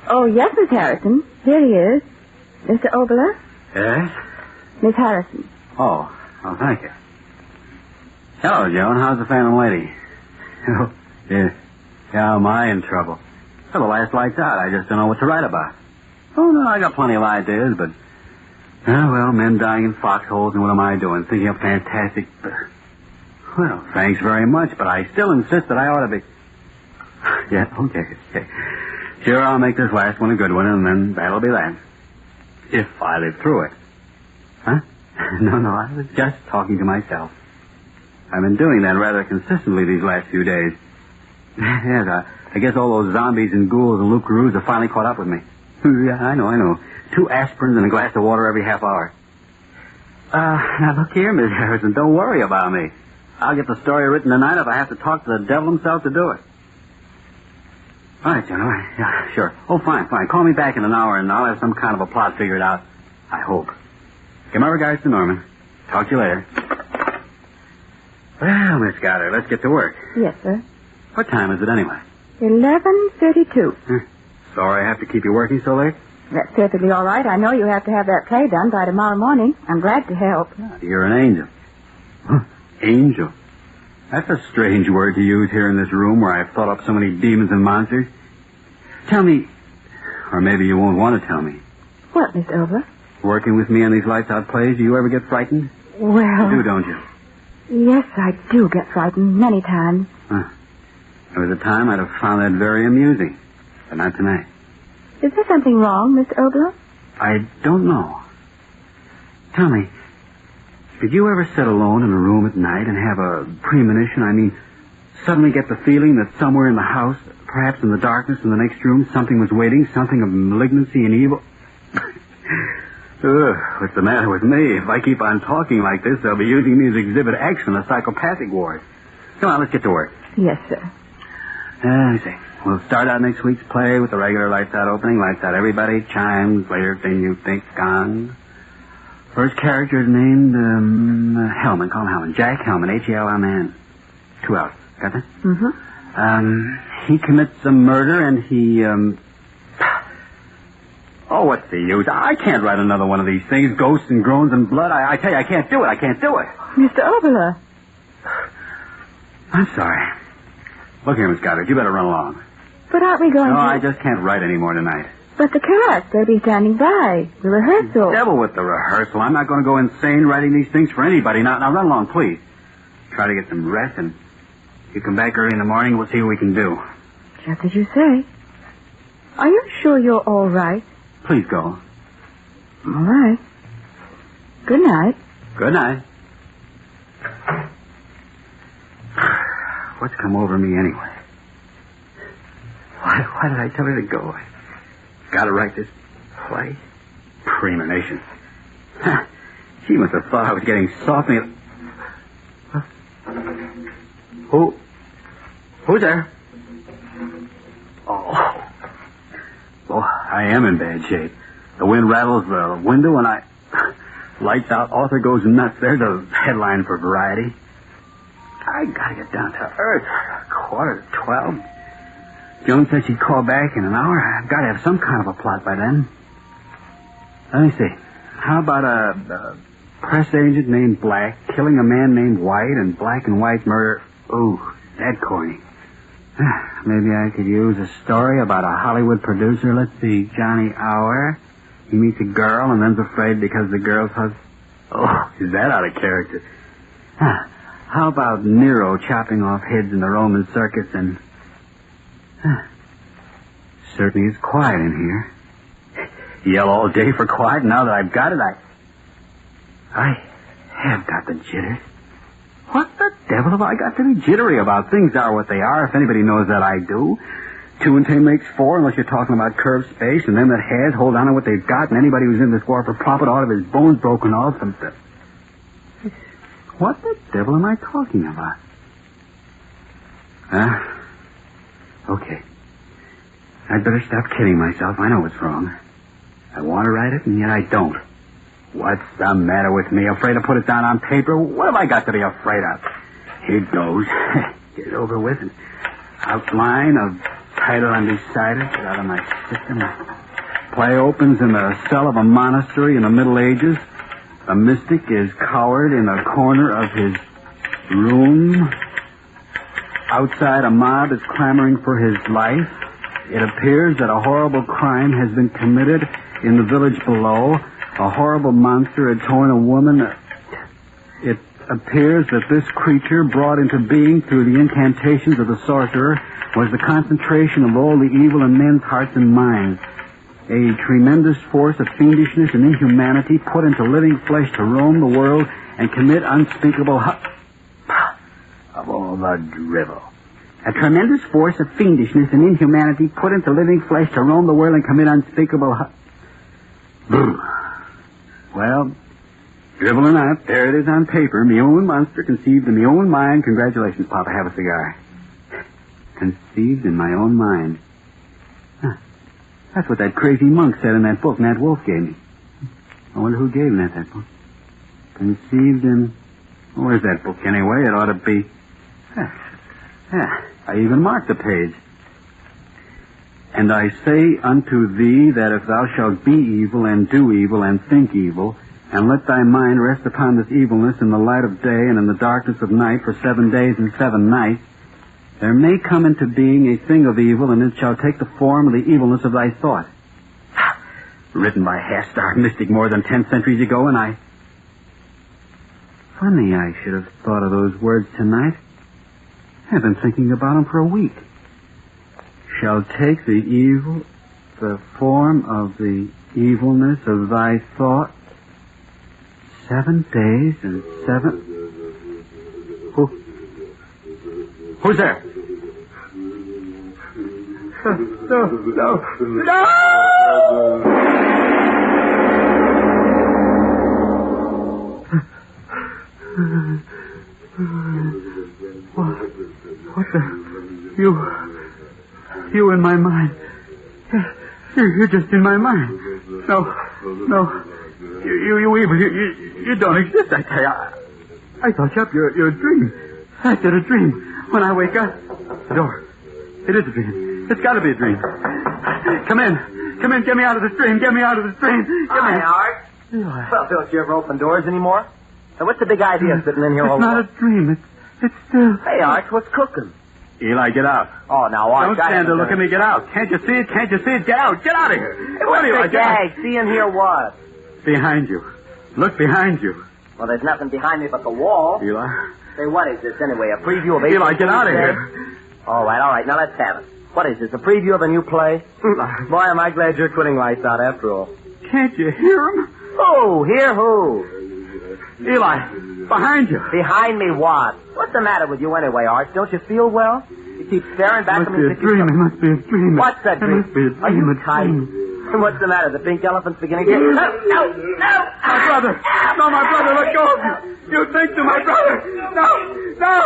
[SPEAKER 8] Oh, yes, Miss Harrison. Here he is. Mr. Obler?
[SPEAKER 3] Yes?
[SPEAKER 8] Miss Harrison.
[SPEAKER 3] Oh, thank you. Hello, Joan. How's the Phantom Lady? Oh, yeah. How am I in trouble? Well, the last light's out. I just don't know what to write about. Oh, no, I got plenty of ideas, but... well, men dying in foxholes, and what am I doing? Thinking of fantastic... Well, thanks very much, but I still insist that I ought to be... Yeah, okay. Sure, I'll make this last one a good one, and then that'll be that. If I live through it. Huh? No, I was just talking to myself. I've been doing that rather consistently these last few days. Yes, I guess all those zombies and ghouls and loup-garoos have finally caught up with me. Yeah, I know. 2 aspirins and a glass of water every half hour. Now look here, Miss Harrison, don't worry about me. I'll get the story written tonight if I have to talk to the devil himself to do it. All right, John, all right. Yeah, sure. Oh, fine. Call me back in an hour, and I'll have some kind of a plot figured out. I hope. Give my regards to Norman. Talk to you later. Well, Miss Goddard, let's get to work.
[SPEAKER 8] Yes, sir.
[SPEAKER 3] What time is it anyway?
[SPEAKER 8] 11:32.
[SPEAKER 3] Sorry I have to keep you working so late?
[SPEAKER 8] That's perfectly all right. I know you have to have that play done by tomorrow morning. I'm glad to help.
[SPEAKER 3] You're an angel. Angel? That's a strange word to use here in this room where I've thought up so many demons and monsters. Tell me, or maybe you won't want to tell me.
[SPEAKER 8] What, Miss Obler?
[SPEAKER 3] Working with me on these lights-out plays, do you ever get frightened?
[SPEAKER 8] Well...
[SPEAKER 3] You do, don't you?
[SPEAKER 8] Yes, I do get frightened many times.
[SPEAKER 3] There was a time I'd have found that very amusing, but not tonight.
[SPEAKER 8] Is there something wrong, Mr. Obler?
[SPEAKER 3] I don't know. Tell me, did you ever sit alone in a room at night and have a premonition? I mean, suddenly get the feeling that somewhere in the house, perhaps in the darkness in the next room, something was waiting, something of malignancy and evil? What's the matter with me? If I keep on talking like this, they'll be using me as Exhibit X in a psychopathic ward. Come on, let's get to work.
[SPEAKER 8] Yes, sir.
[SPEAKER 3] Let me see. We'll start out next week's play with the regular lights out opening. Lights out everybody. Chimes. Later thing you think. Gong. First character is named Hellman. Call him Hellman. Jack Hellman. H-E-L-M-N. 2 L's. Got that?
[SPEAKER 8] Mm-hmm.
[SPEAKER 3] He commits a murder and he, Oh, what's the use? I can't write another one of these things. Ghosts and groans and blood. I tell you, I can't do it.
[SPEAKER 8] Mr. Obler.
[SPEAKER 3] I'm sorry. Look here, Miss Goddard. You better run along.
[SPEAKER 8] But aren't we going
[SPEAKER 3] No,
[SPEAKER 8] to...
[SPEAKER 3] I just can't write any more tonight.
[SPEAKER 8] But the cast, they'll be standing by. The rehearsal.
[SPEAKER 3] Devil with the rehearsal. I'm not going to go insane writing these things for anybody. Now run along, please. Try to get some rest, and you come back early in the morning, we'll see what we can do.
[SPEAKER 8] Just as you say. Are you sure you're all right?
[SPEAKER 3] Please go.
[SPEAKER 8] All right. Good night.
[SPEAKER 3] Good night. What's come over me anyway? Why did I tell her to go? I gotta write this play. Premonition. She must have thought I was getting soft. Who's there? Oh, I am in bad shape. The wind rattles the window and lights out, author goes nuts. There's a headline for Variety. I gotta get down to earth. 11:45.
[SPEAKER 13] Joan said she'd call back in an hour. I've got to have some kind of a plot by then. Let me see. How about a press agent named Black killing a man named White and black and white murder? Ooh, that corny. Maybe I could use a story about a Hollywood producer. Let's see, Johnny Hour. He meets a girl and then's afraid because the girl's husband. Oh, is that out of character? How about Nero chopping off heads in the Roman circus and... Certainly it's quiet in here. Yell all day for quiet. Now that I've got it, I have got the jitters. What the devil have I got to be jittery about? Things are what they are, if anybody knows that I do. 2 and 2 makes 4, unless you're talking about curved space, and them that has hold on to what they've got, and anybody who's in this war for profit ought to have his bones broken off. And what the devil am I talking about? Okay. I'd better stop kidding myself. I know what's wrong. I want to write it, and yet I don't. What's the matter with me? Afraid to put it down on paper? What have I got to be afraid of? Here goes. Get it over with. And outline of title undecided. Get out of my system. Play opens in the cell of a monastery in the Middle Ages. The mystic is cowered in a corner of his room. Outside, a mob is clamoring for his life. It appears that a horrible crime has been committed in the village below. A horrible monster had torn a woman. It appears that this creature, brought into being through the incantations of the sorcerer, was the concentration of all the evil in men's hearts and minds. A tremendous force of fiendishness and inhumanity put into living flesh to roam the world and commit unspeakable of all the drivel. A tremendous force of fiendishness and inhumanity put into living flesh to roam the world and commit unspeakable Well, drivel or not, there it is on paper. Me own monster conceived in me own mind. Congratulations, Papa. Have a cigar. Conceived in my own mind. That's what that crazy monk said in that book Nat Wolf gave me. I wonder who gave Nat that book. Conceived in... Where's that book anyway? It ought to be... I even marked the page. And I say unto thee that if thou shalt be evil and do evil and think evil, and let thy mind rest upon this evilness in the light of day and in the darkness of night for 7 days and 7 nights, there may come into being a thing of evil, and it shall take the form of the evilness of thy thought. Written by a half-starved mystic more than 10 centuries ago, and Funny I should have thought of those words tonight. I've been thinking about them for a week. Shall take the form of the evilness of thy thought. 7 days and 7... Who's there? No! What the... You in my mind. You're just in my mind. No. You evil. You don't exist, I tell you. I thought you're a dream. I said a dream. When I wake up, the door. It is a dream. It's got to be a dream. Come in. Get me out of this dream. Get me out of this dream.
[SPEAKER 14] Hi, Art. Well, don't you ever open doors anymore? And what's the big idea sitting in here all
[SPEAKER 13] It's not a dream. It's still...
[SPEAKER 14] Hey, Art, what's cooking?
[SPEAKER 13] Eli, get out.
[SPEAKER 14] Oh, now, Art...
[SPEAKER 13] Don't stand there. Look at me. Get out. Can't you see it? Get out. Get out of here.
[SPEAKER 14] Hey, what's the gag? See and hear what?
[SPEAKER 13] Behind you. Look behind you.
[SPEAKER 14] Well, there's nothing behind me but the wall.
[SPEAKER 13] Eli.
[SPEAKER 14] Say, what is this anyway? A preview of...
[SPEAKER 13] Eli, get out of here.
[SPEAKER 14] All right. Now, let's have it. What is this, a preview of a new play? Boy, am I glad you're quitting lights out after all.
[SPEAKER 13] Can't you hear him?
[SPEAKER 14] Oh, hear who?
[SPEAKER 13] Eli, behind you.
[SPEAKER 14] Behind me what? What's the matter with you anyway, Art? Don't you feel well? You keep staring back at me.
[SPEAKER 13] It must be a dream.
[SPEAKER 14] What's that dream?
[SPEAKER 13] It must be a dream.
[SPEAKER 14] Are you tight? And what's the matter? The pink elephant's beginning to get... No!
[SPEAKER 13] My brother! No, my brother, let go of you! You think to my brother! No!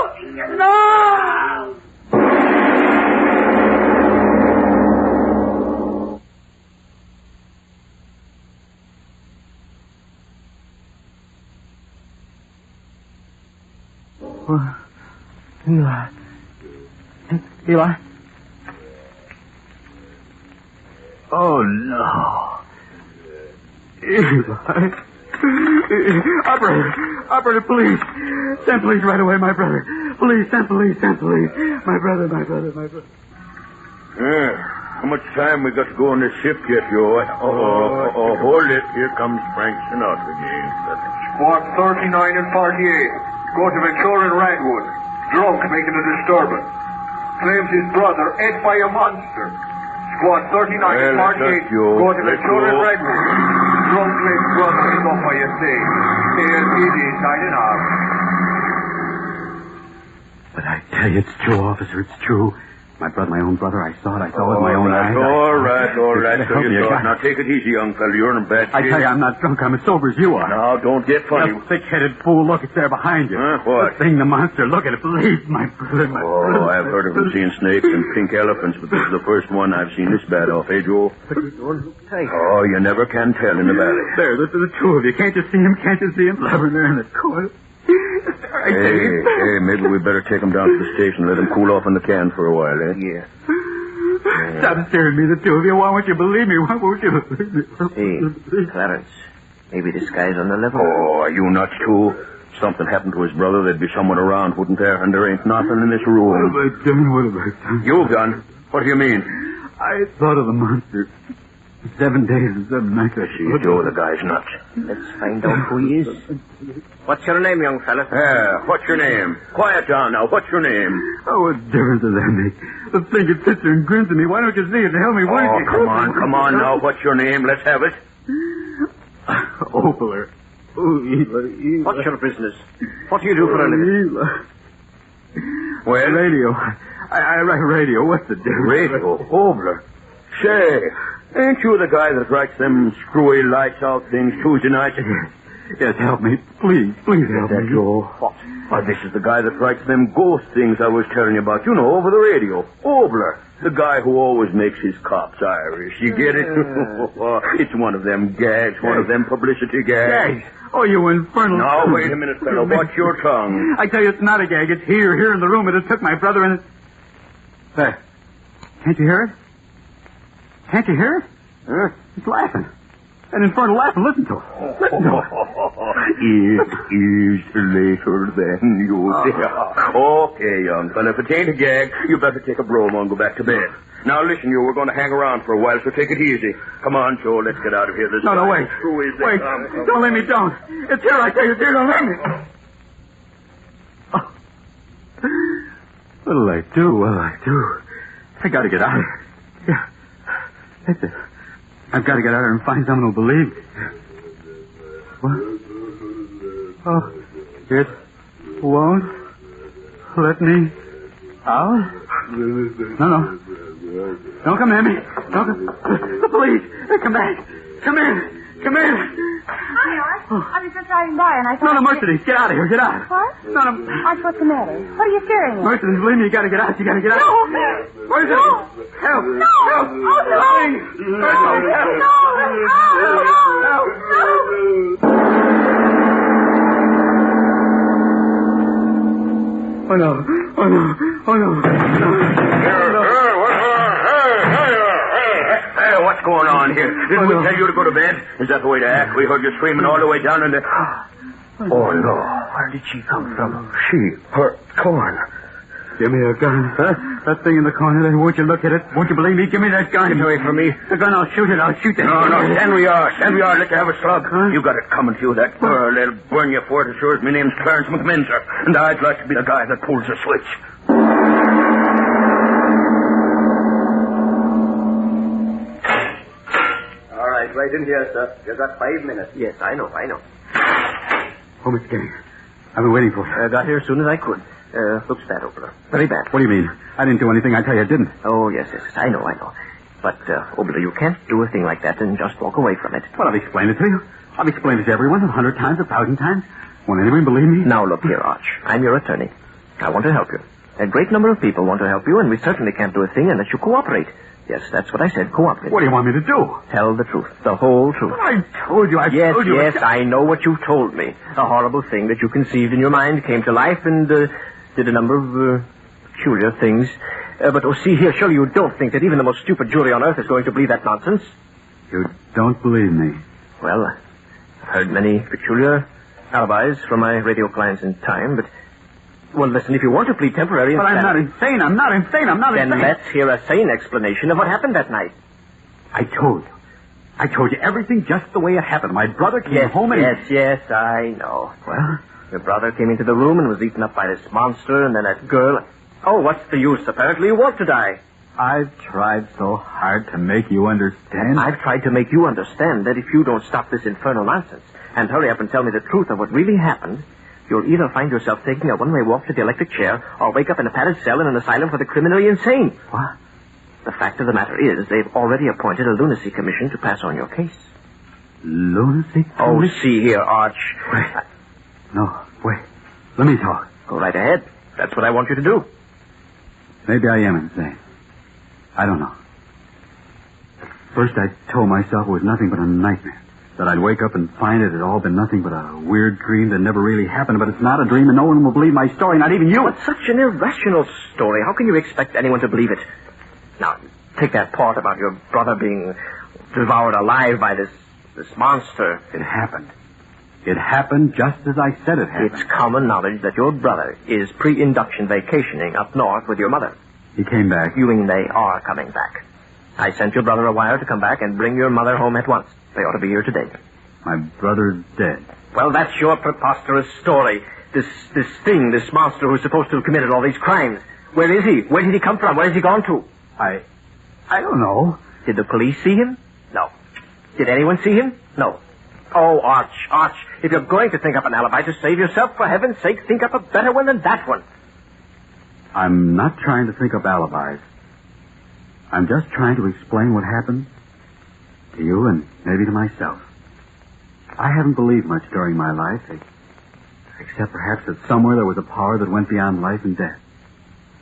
[SPEAKER 13] Eli.
[SPEAKER 11] Oh, no.
[SPEAKER 13] Operator, please. Send police right away, my brother. Please, send police. My brother.
[SPEAKER 11] How much time we got to go on this ship yet, yo? Hold it. Here comes Frank Sinatra again.
[SPEAKER 15] Squad 39 and 48. Go to Ventura and Redwood. Drunk, making a disturbance. Claims his brother ate by a monster. Squad 39 and 48. Go to Ventura and Redwood. Drunk claims brother is off by a stage. ALPD signing off.
[SPEAKER 13] But I tell you, it's true, officer. It's true. My own brother. I saw it with my own eyes.
[SPEAKER 11] All right. So you thought. Now take it easy, young fella. You're in a bad shape.
[SPEAKER 13] I tell you, I'm not drunk. I'm as sober as you are.
[SPEAKER 11] Now, don't get funny.
[SPEAKER 13] You thick-headed fool. Look, it's there behind you.
[SPEAKER 11] What?
[SPEAKER 13] The thing, the monster. Look at it. Please, my brother.
[SPEAKER 11] I've heard of them seeing snakes and pink elephants, but this is the first one I've seen this bad off, Joe?
[SPEAKER 5] But you don't look tight.
[SPEAKER 11] Oh, you never can tell in the valley.
[SPEAKER 13] There, the two of you. Can't you see him? Loving there in the corner.
[SPEAKER 11] Hey, maybe we better take him down to the station and let him cool off in the can for a while, eh?
[SPEAKER 5] Yeah.
[SPEAKER 13] Stop staring at me, the two of you. Why won't you believe me?
[SPEAKER 5] Hey, Clarence, maybe this guy's on the level.
[SPEAKER 11] Oh, are you nuts, too? If something happened to his brother, there'd be someone around, wouldn't there? And there ain't nothing in this room.
[SPEAKER 13] What have I done?
[SPEAKER 11] You've done? What do you mean?
[SPEAKER 13] I thought of the monster. 7 days and 7 nights.
[SPEAKER 11] Joe, the guy's nuts.
[SPEAKER 5] Let's find out who he is. What's your name, young fella?
[SPEAKER 11] What's your name? Quiet down now. What's your name?
[SPEAKER 13] Oh, what difference does that make? The thing that sits there and grins at me. Why don't you see it and help me?
[SPEAKER 11] Come on now. What's your name? Let's have it.
[SPEAKER 13] Opler.
[SPEAKER 5] What's your business? What do you do for a living?
[SPEAKER 11] Well,
[SPEAKER 13] radio. I write radio. What's the difference?
[SPEAKER 11] Radio? Opler. Say, ain't you the guy that writes them screwy lights out things Tuesday nights?
[SPEAKER 13] Yes, help me. Please help me.
[SPEAKER 11] Joe? What? Why, this is the guy that writes them ghost things I was telling you about. You know, over the radio. Obler. The guy who always makes his cops Irish. You get it? It's one of them gags, one of them publicity gags.
[SPEAKER 13] Gags? Oh, you infernal...
[SPEAKER 11] Now, wait a minute, fellow. Watch your tongue.
[SPEAKER 13] I tell you, it's not a gag. It's here in the room. It took my brother and... There. Can't you hear it? Can't you hear it?
[SPEAKER 11] Huh?
[SPEAKER 13] It's laughing. An infernal laughing. Listen to it.
[SPEAKER 11] It is later than you think. Okay, young fella. If it ain't a gag, you better take a bromo and go back to bed. Now, listen, we're going to hang around for a while, so take it easy. Come on, Joe. Let's get out of here.
[SPEAKER 13] No, wait.
[SPEAKER 11] Who is
[SPEAKER 13] wait. Don't let me down. It's here, I tell you. Don't let me. Oh. What'll I do? I got to get out of here. Yeah. That's it. I've got to get out of here and find someone who'll believe me. What? Oh, it won't let me out? No. Don't come near me. Don't come. The police. Come back. Come in.
[SPEAKER 16] Hi, Art. I was just driving by and I thought...
[SPEAKER 13] No, Mercedes, get out of here. Get out.
[SPEAKER 16] What?
[SPEAKER 13] No.
[SPEAKER 16] Art, what's the matter? What are you staring at?
[SPEAKER 13] Mercedes, believe me, you got to get out. You got to get out.
[SPEAKER 16] No.
[SPEAKER 13] Where's it? Help.
[SPEAKER 16] No.
[SPEAKER 13] Help.
[SPEAKER 16] Oh, no.
[SPEAKER 13] Mercedes, help. No. Oh, no.
[SPEAKER 11] Hey, what's going on here? Didn't we tell you to go to bed? Is that the way to act? We heard you screaming all the way down in the... Oh, no. Where did she come from? Her corn.
[SPEAKER 13] Give me a gun. Huh? That thing in the corner there. Won't you look at it? Won't you believe me? Give me that gun.
[SPEAKER 11] Get away from me.
[SPEAKER 13] The gun, I'll shoot it.
[SPEAKER 11] No, stand where you are. Let you have a slug. Huh? You got it coming to you, that girl. They'll burn you for it as sure as my name's Clarence McMinzer. And I'd like to be the guy that pulls the switch.
[SPEAKER 14] All right, right in here, sir. You got 5 minutes.
[SPEAKER 5] Yes, I know.
[SPEAKER 13] Oh, Mr. Kenny, I've been waiting for you.
[SPEAKER 5] I got here as soon as I could. Looks bad, Obler. Very bad.
[SPEAKER 13] What do you mean? I didn't do anything. I tell you I didn't.
[SPEAKER 5] Oh, yes. I know. But, Obler, you can't do a thing like that and just walk away from it.
[SPEAKER 13] Well, I've explained it to you. I've explained it to everyone 100 times, 1,000 times. Won't anyone believe me?
[SPEAKER 5] Now, look here, Arch. I'm your attorney. I want to help you. A great number of people want to help you, and we certainly can't do a thing unless you cooperate. Yes, that's what I said, cooperate.
[SPEAKER 13] What do you want me to do?
[SPEAKER 5] Tell the truth. The whole truth.
[SPEAKER 13] I told you.
[SPEAKER 5] Yes, I know what you've told me. A horrible thing that you conceived in your mind came to life and did a number of peculiar things.
[SPEAKER 14] But, see here, surely you don't think that even the most stupid jury on earth is going to believe that nonsense?
[SPEAKER 13] You don't believe me?
[SPEAKER 14] Well, I've heard many peculiar alibis from my radio clients in time, but... Well, listen, if you want to plead temporary...
[SPEAKER 13] But I'm not insane. I'm not insane.
[SPEAKER 14] Then let's hear a sane explanation of what happened that night.
[SPEAKER 13] I told you everything just the way it happened. My brother came home and...
[SPEAKER 14] Yes, I know. Well, your brother came into the room and was eaten up by this monster, and then that girl... Oh, what's the use? Apparently you want to die.
[SPEAKER 13] I've tried so hard to make you understand.
[SPEAKER 14] I've tried to make you understand that if you don't stop this infernal nonsense and hurry up and tell me the truth of what really happened, you'll either find yourself taking a one-way walk to the electric chair or wake up in a padded cell in an asylum for the criminally insane.
[SPEAKER 13] What?
[SPEAKER 14] The fact of the matter is they've already appointed a lunacy commission to pass on your case.
[SPEAKER 13] Lunacy commission?
[SPEAKER 14] Oh, see here, Arch.
[SPEAKER 13] Wait. No, wait. Let me talk.
[SPEAKER 14] Go right ahead. That's what I want you to do.
[SPEAKER 13] Maybe I am insane. I don't know. At first I told myself it was nothing but a nightmare. That I'd wake up and find it had all been nothing but a weird dream that never really happened. But it's not a dream and no one will believe my story, not even you.
[SPEAKER 14] But such an irrational story. How can you expect anyone to believe it? Now, take that part about your brother being devoured alive by this monster.
[SPEAKER 13] It happened. It happened just as I said it happened.
[SPEAKER 14] It's common knowledge that your brother is pre-induction vacationing up north with your mother.
[SPEAKER 13] He came back.
[SPEAKER 14] You mean they are coming back. I sent your brother a wire to come back and bring your mother home at once. They ought to be here today.
[SPEAKER 13] My brother's dead.
[SPEAKER 14] Well, that's your preposterous story. This monster who's supposed to have committed all these crimes. Where is he? Where did he come from? Where has he gone to?
[SPEAKER 13] I don't know.
[SPEAKER 14] Did the police see him? No. Did anyone see him? No. Oh, Arch, if you're going to think up an alibi to save yourself, for heaven's sake, think up a better one than that one.
[SPEAKER 13] I'm not trying to think up alibis. I'm just trying to explain what happened to you and maybe to myself. I haven't believed much during my life, except perhaps that somewhere there was a power that went beyond life and death.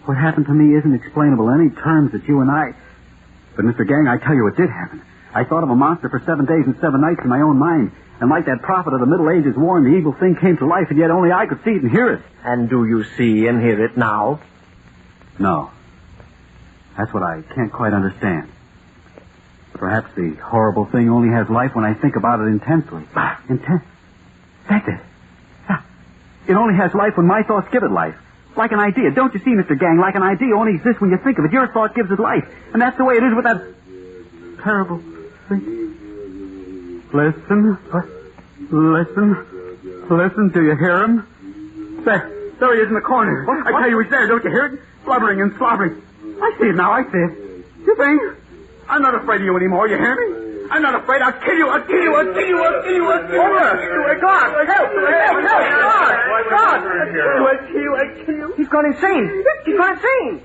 [SPEAKER 13] What happened to me isn't explainable in any terms that you and I... But, Mr. Gang, I tell you it did happen. I thought of a monster for 7 days and 7 nights in my own mind. And like that prophet of the Middle Ages warned, the evil thing came to life, and yet only I could see it and hear it.
[SPEAKER 14] And do you see and hear it now?
[SPEAKER 13] No. That's what I can't quite understand. Perhaps the horrible thing only has life when I think about it intensely. Intense? That's it. Yeah. It only has life when my thoughts give it life. Like an idea. Don't you see, Mr. Gang? Like an idea only exists when you think of it. Your thought gives it life. And that's the way it is with that terrible thing. Listen. What? Listen. Do you hear him? There he is in the corner. What? I tell you, he's there. Don't you hear it? Blubbering and slobbering. I see it now. I see it. You think? I'm not afraid of you anymore. You hear me? I'm not afraid. I'll kill you. I'll kill you. I'll kill you. I'll kill you. I'll kill you. Over. God. Help. God. I'll kill you. I'll kill you.
[SPEAKER 14] He's gone insane. He's gone insane.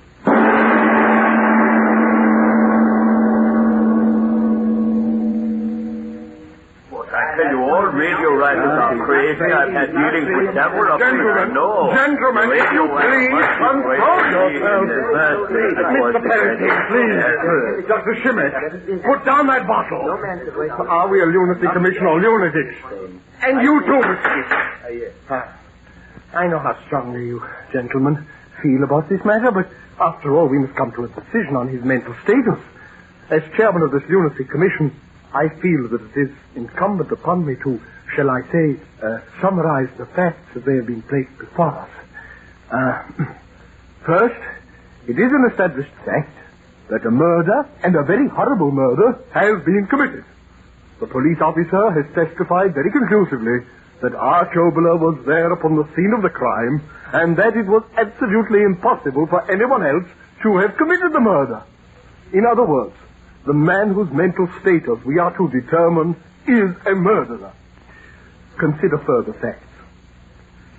[SPEAKER 17] I tell you, all radio writers are crazy. I've had meetings with several of them.
[SPEAKER 15] Gentlemen, if you please, control yourselves. Mr. Perry, please. Dr. Schmidt, put down that bottle. Are we a lunacy commission or lunatics? And you too, Mr. I know how strongly you gentlemen feel about this matter, but after all, we must come to a decision on his mental status. As chairman of this lunacy commission, I feel that it is incumbent upon me to, shall I say, summarize the facts as they have been placed before us. First, it is an established fact that a murder, and a very horrible murder, has been committed. The police officer has testified very conclusively that Arch Oboler was there upon the scene of the crime, and that it was absolutely impossible for anyone else to have committed the murder. In other words, the man whose mental status we are to determine is a murderer. Consider further facts.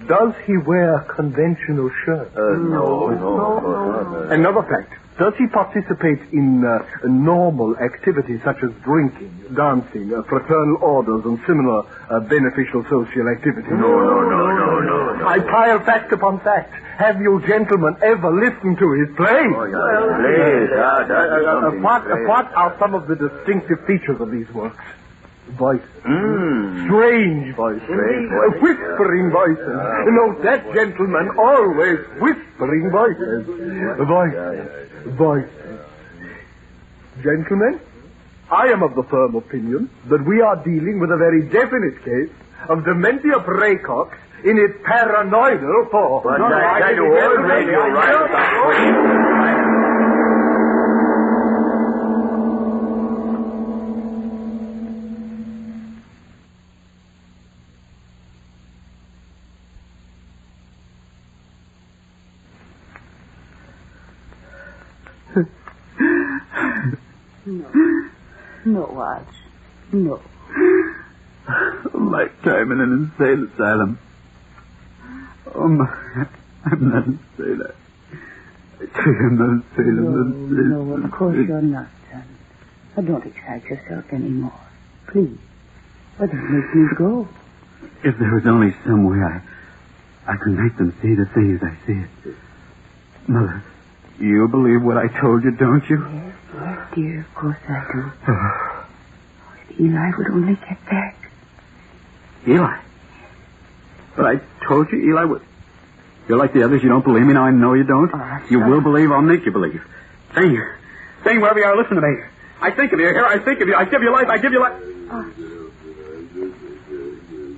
[SPEAKER 15] Does he wear conventional shirts? No. Another fact. Does he participate in normal activities such as drinking, dancing, fraternal orders, and similar beneficial social activities? No. I pile fact upon fact. Have you gentlemen ever listened to his plays?
[SPEAKER 17] Please.
[SPEAKER 15] What are some of the distinctive features of these works?
[SPEAKER 18] Voices. Strange voices. Whispering voices. Note that, gentlemen, always whispering voices. Voices. Gentlemen, I am of the firm opinion that we are dealing with a very definite case of dementia praecox in its paranoidal form.
[SPEAKER 17] But I tell you, already you're right.
[SPEAKER 8] No, Arch. No.
[SPEAKER 13] A lifetime in an insane asylum. Oh, I'm not insane. I tell you, I'm not insane.
[SPEAKER 8] No, of course you're not, son. Now, don't excite yourself anymore. Please. But then make me go.
[SPEAKER 13] If there was only some way I could make them see the things I see it. Mother, you believe what I told you, don't you?
[SPEAKER 8] Yes, dear, of course I do. If Eli would only get back.
[SPEAKER 13] Eli? But I told you Eli would... You're like the others. You don't believe me. Now I know you don't. You will believe. I'll make you believe. Stay here. Stay wherever you are. Listen to me. I think of you. Here, I think of you. I give you life. I give you life.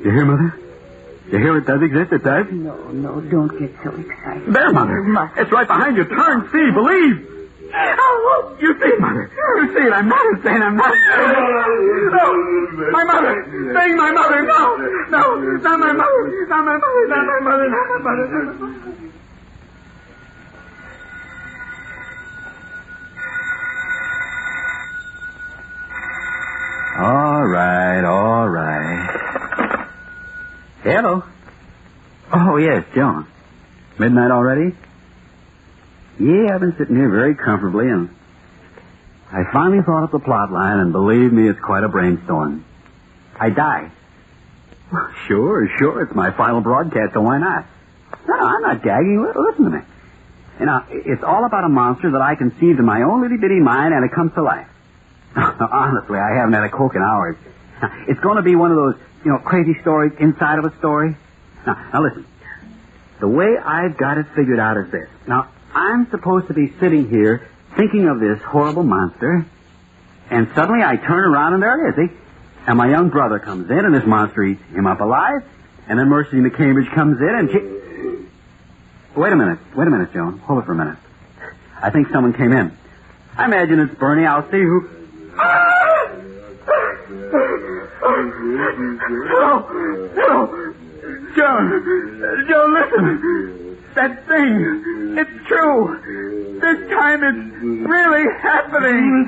[SPEAKER 13] You hear, Mother? You hear it does exist? It does?
[SPEAKER 8] No, don't get so excited.
[SPEAKER 13] There, Mother. It's right behind you. Turn, see, believe. Oh, you see it, Mother. You see it. I'm not insane. I'm not. No. My mother. Saying my mother. No. Not my mother. Not my mother. Not my mother. Not my mother. Not my mother. All right. Hello. Oh, yes, John. Midnight already? Yeah, I've been sitting here very comfortably, and I finally thought up the plot line, and believe me, it's quite a brainstorm. I die. Well, sure. It's my final broadcast, so why not? No, I'm not gagging. Listen to me. You know, it's all about a monster that I conceived in my own little-bitty mind, and it comes to life. Honestly, I haven't had a Coke in hours. It's going to be one of those, crazy stories inside of a story. Now listen. The way I've got it figured out is this. Now, I'm supposed to be sitting here thinking of this horrible monster, and suddenly I turn around and there it is, see? And my young brother comes in, and this monster eats him up alive, and then Mercy McCambridge comes in, and she... Wait a minute, Joan. Hold it for a minute. I think someone came in. I imagine it's Bernie. I'll see who... Hello. Joan, listen. That thing, it's true. This time it's really happening.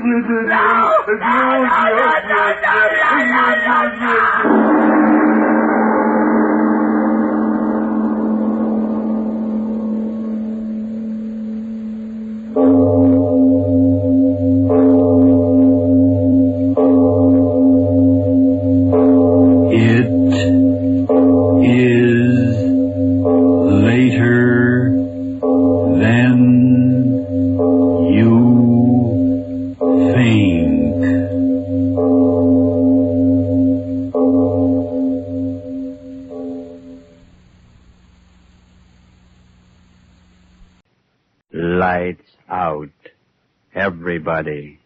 [SPEAKER 13] Lights out, everybody.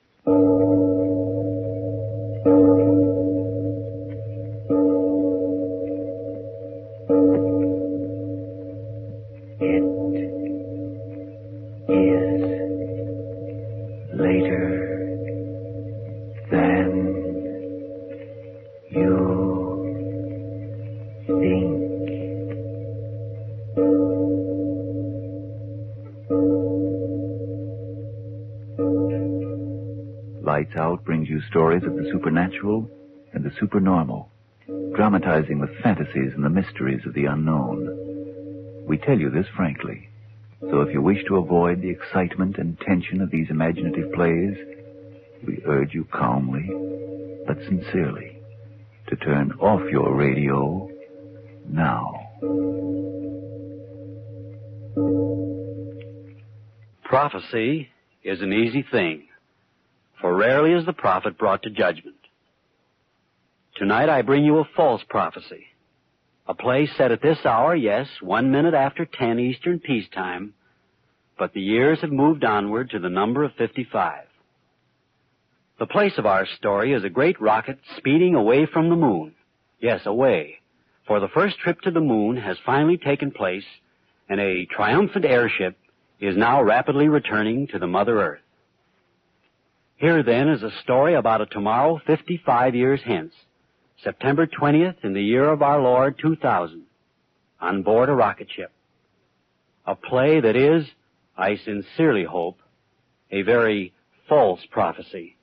[SPEAKER 2] Lights Out brings you stories of the supernatural and the supernormal, dramatizing the fantasies and the mysteries of the unknown. We tell you this frankly, so if you wish to avoid the excitement and tension of these imaginative plays, we urge you calmly, but sincerely, to turn off your radio now.
[SPEAKER 3] Prophecy is an easy thing, for rarely is the prophet brought to judgment. Tonight I bring you a false prophecy. A play set at this hour, yes, 1 minute after 10 Eastern Peacetime, but the years have moved onward to the number of 55. The place of our story is a great rocket speeding away from the moon. Yes, away. For the first trip to the moon has finally taken place, and a triumphant airship is now rapidly returning to the Mother Earth. Here, then, is a story about a tomorrow 55 years hence, September 20th in the year of our Lord 2000, on board a rocket ship. A play that is, I sincerely hope, a very false prophecy.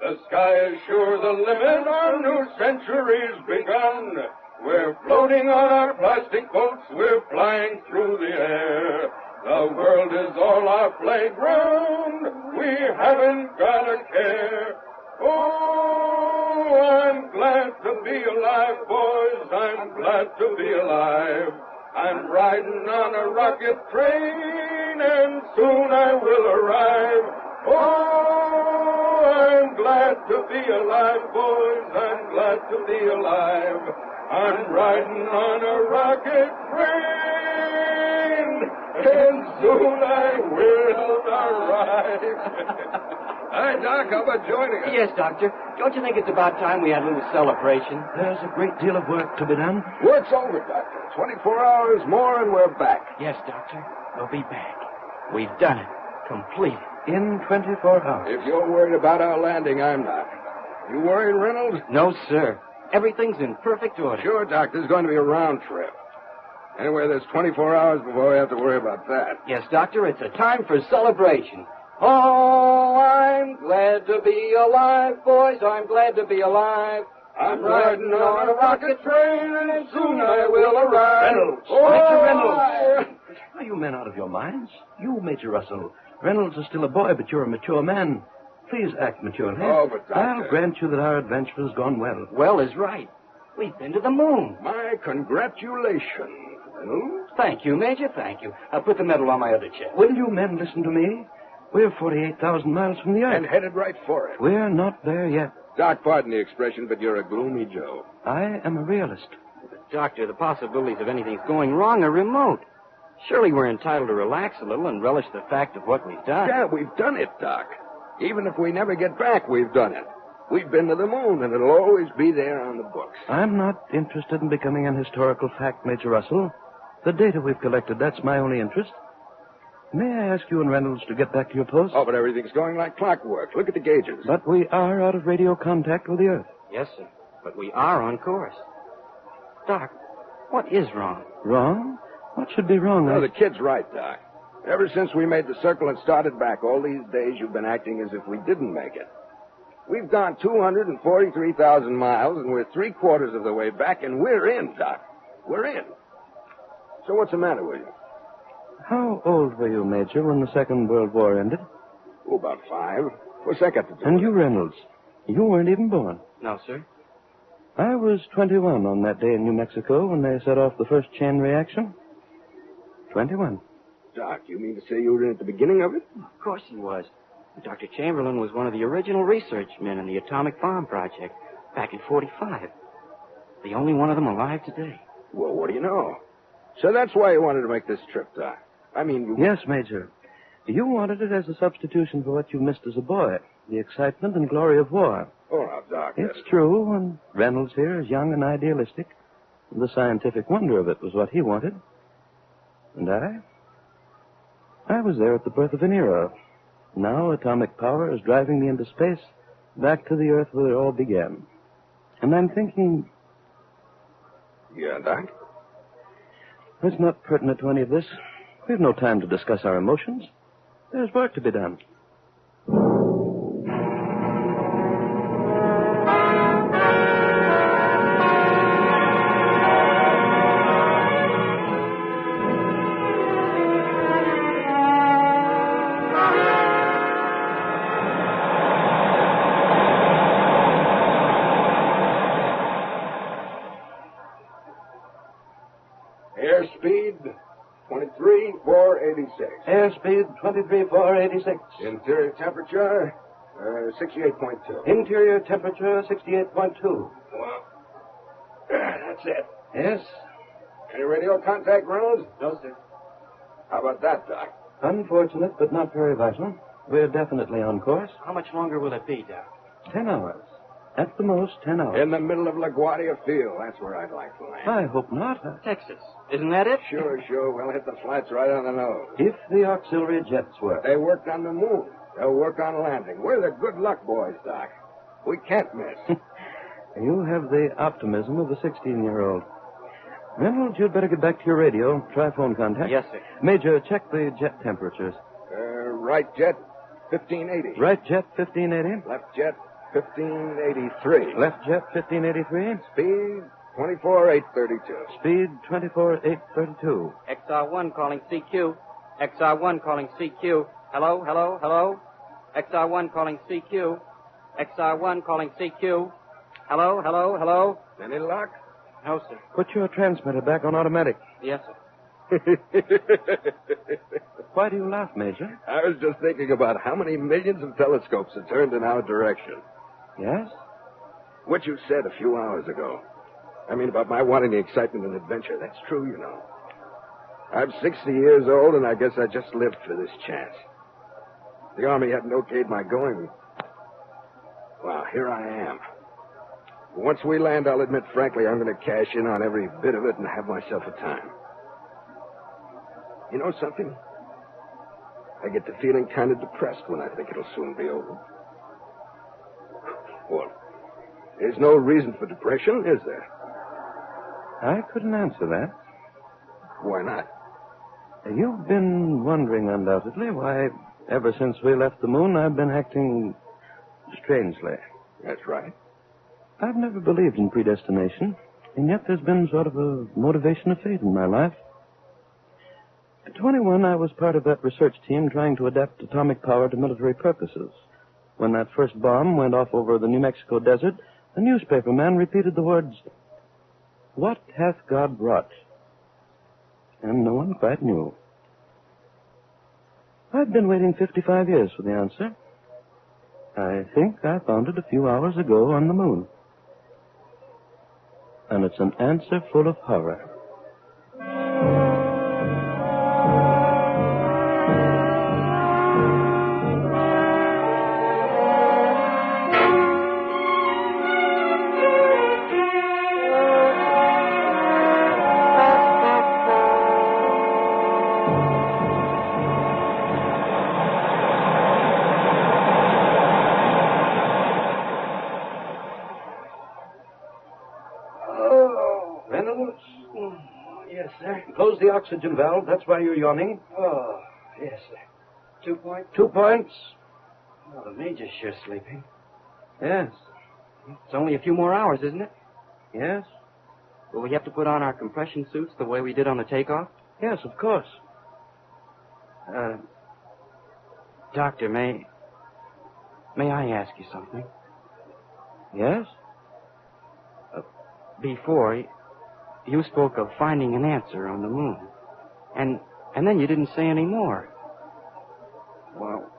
[SPEAKER 19] The sky is sure the limit, our new century's begun. We're floating on our plastic boats, we're flying through the air. The world is all our playground, we haven't got a care. Oh, I'm glad to be alive, boys, I'm glad to be alive. I'm riding on a rocket train, and soon I will arrive. Oh, I'm glad to be alive, boys, I'm glad to be alive. I'm riding on a rocket train, and soon I will arrive.
[SPEAKER 20] Hi, Doc, how about joining us?
[SPEAKER 5] Yes, Doctor. Don't you think it's about time we had a little celebration?
[SPEAKER 11] There's a great deal of work to be done.
[SPEAKER 20] Work's over, Doctor. 24 hours more and we're back.
[SPEAKER 5] Yes, Doctor. We'll be back. We've done it. Complete.
[SPEAKER 11] In 24 hours.
[SPEAKER 20] If you're worried about our landing, I'm not. You worried, Reynolds?
[SPEAKER 5] No, sir. Everything's in perfect order.
[SPEAKER 20] Sure, Doc. This is going to be a round trip. Anyway, there's 24 hours before we have to worry about that.
[SPEAKER 5] Yes, Doctor. It's a time for celebration. Oh, I'm glad to be alive, boys. I'm glad to be alive. I'm riding on a rocket train, and soon I will arrive.
[SPEAKER 11] Reynolds!
[SPEAKER 5] Oh,
[SPEAKER 11] Major Reynolds! Are you men out of your minds? You, Major Russell. Reynolds is still a boy, but you're a mature man. Please act maturely.
[SPEAKER 20] Oh, but Doctor...
[SPEAKER 11] I'll grant you that our adventure has gone well.
[SPEAKER 5] Well is right. We've been to the moon.
[SPEAKER 20] My congratulations, Reynolds.
[SPEAKER 5] Thank you, Major, thank you. I'll put the medal on my other chest.
[SPEAKER 11] Will you men listen to me? We're 48,000 miles from the Earth.
[SPEAKER 20] And headed right for it.
[SPEAKER 11] We're not there yet.
[SPEAKER 20] Doc, pardon the expression, but you're a gloomy Joe.
[SPEAKER 11] I am a realist.
[SPEAKER 5] But, Doctor, the possibilities of anything's going wrong are remote. Surely we're entitled to relax a little and relish the fact of what we've done.
[SPEAKER 20] Yeah, we've done it, Doc. Even if we never get back, we've done it. We've been to the moon, and it'll always be there on the books.
[SPEAKER 11] I'm not interested in becoming an historical fact, Major Russell. The data we've collected, that's my only interest. May I ask you and Reynolds to get back to your post?
[SPEAKER 20] Oh, but everything's going like clockwork. Look at the gauges.
[SPEAKER 11] But we are out of radio contact with the Earth.
[SPEAKER 5] Yes, sir. But we are on course. Doc, what is wrong?
[SPEAKER 11] Wrong? What should be wrong?
[SPEAKER 20] No, the kid's right, Doc. Ever since we made the circle and started back, all these days you've been acting as if we didn't make it. We've gone 243,000 miles, and we're 3/4 of the way back, and we're in, Doc. We're in. So what's the matter with you?
[SPEAKER 11] How old were you, Major, when the Second World War ended?
[SPEAKER 20] Oh, about 5. What's that got to do
[SPEAKER 11] And
[SPEAKER 20] with
[SPEAKER 11] you,
[SPEAKER 20] it?
[SPEAKER 11] Reynolds, you weren't even born.
[SPEAKER 5] No, sir.
[SPEAKER 11] I was 21 on that day in New Mexico when they set off the first chain reaction. 21.
[SPEAKER 20] Doc, you mean to say you were in at the beginning of it?
[SPEAKER 5] Of course he was. Dr. Chamberlain was one of the original research men in the atomic bomb project back in 45. The only one of them alive today.
[SPEAKER 20] Well, what do you know? So that's why you wanted to make this trip, Doc. I mean, you...
[SPEAKER 11] Yes, Major. You wanted it as a substitution for what you missed as a boy, the excitement and glory of war.
[SPEAKER 20] Oh, now, Doc.
[SPEAKER 11] It's true, and Reynolds here is young and idealistic. The scientific wonder of it was what he wanted. And I was there at the birth of an era. Now atomic power is driving me into space, back to the Earth where it all began. And I'm thinking...
[SPEAKER 20] Yeah, Doc?
[SPEAKER 11] It's not pertinent to any of this. We've no time to discuss our emotions. There's work to be done.
[SPEAKER 20] Airspeed 23,486. Interior temperature, 68.2.
[SPEAKER 5] Interior temperature 68.2.
[SPEAKER 20] Well, that's it.
[SPEAKER 5] Yes?
[SPEAKER 20] Any radio contact, Reynolds?
[SPEAKER 5] No, sir.
[SPEAKER 20] How about that, Doc?
[SPEAKER 5] Unfortunate, but not very vital. We're definitely on course.
[SPEAKER 14] How much longer will it be, Doc?
[SPEAKER 5] 10 hours. At the most, 10 hours.
[SPEAKER 20] In the middle of LaGuardia Field. That's where I'd like to land.
[SPEAKER 5] I hope not.
[SPEAKER 14] Texas. Isn't that it?
[SPEAKER 20] Sure. We'll hit the flats right on the nose.
[SPEAKER 5] If the auxiliary jets work.
[SPEAKER 20] They worked on the moon. They'll work on landing. We're the good luck boys, Doc. We can't miss.
[SPEAKER 5] You have the optimism of a 16-year-old. Reynolds, you'd better get back to your radio. Try phone contact.
[SPEAKER 14] Yes, sir.
[SPEAKER 5] Major, check the jet temperatures.
[SPEAKER 20] Right jet, 1580.
[SPEAKER 5] Right jet, 1580.
[SPEAKER 20] Left jet, 1583.
[SPEAKER 5] Left jet, 1583.
[SPEAKER 20] Speed, 24,832.
[SPEAKER 5] Speed, 24,832.
[SPEAKER 14] XR1 calling CQ. XR1 calling CQ. Hello? XR1 calling CQ. XR1 calling CQ. Hello?
[SPEAKER 20] Any luck?
[SPEAKER 14] No, sir.
[SPEAKER 5] Put your transmitter back on automatic.
[SPEAKER 14] Yes, sir.
[SPEAKER 5] Why do you laugh, Major?
[SPEAKER 20] I was just thinking about how many millions of telescopes are turned in our direction.
[SPEAKER 5] Yes?
[SPEAKER 20] What you said a few hours ago. I mean, about my wanting the excitement and adventure. That's true, you know. I'm 60 years old, and I guess I just lived for this chance. The Army hadn't okayed my going. Well, here I am. Once we land, I'll admit frankly I'm going to cash in on every bit of it and have myself a time. You know something? I get to feeling kind of depressed when I think it'll soon be over. Well, there's no reason for depression, is there?
[SPEAKER 5] I couldn't answer that.
[SPEAKER 20] Why not?
[SPEAKER 5] You've been wondering, undoubtedly, why, ever since we left the moon, I've been acting strangely.
[SPEAKER 20] That's right.
[SPEAKER 5] I've never believed in predestination, and yet there's been sort of a motivation of fate in my life. At 21, I was part of that research team trying to adapt atomic power to military purposes. When that first bomb went off over the New Mexico desert, a newspaper man repeated the words, "What hath God wrought?" And no one quite knew. I've been waiting 55 years for the answer. I think I found it a few hours ago on the moon. And it's an answer full of horror. Close the oxygen valve. That's why you're yawning.
[SPEAKER 14] Oh, yes, sir. 2 points?
[SPEAKER 5] 2 points.
[SPEAKER 14] Oh, the Major's sure sleeping.
[SPEAKER 5] Yes.
[SPEAKER 14] It's only a few more hours, isn't it?
[SPEAKER 5] Yes.
[SPEAKER 14] Will we have to put on our compression suits the way we did on the takeoff?
[SPEAKER 5] Yes, of course.
[SPEAKER 14] Doctor, may I ask you something?
[SPEAKER 5] Yes?
[SPEAKER 14] Before, you spoke of finding an answer on the moon. And then you didn't say any more. Well,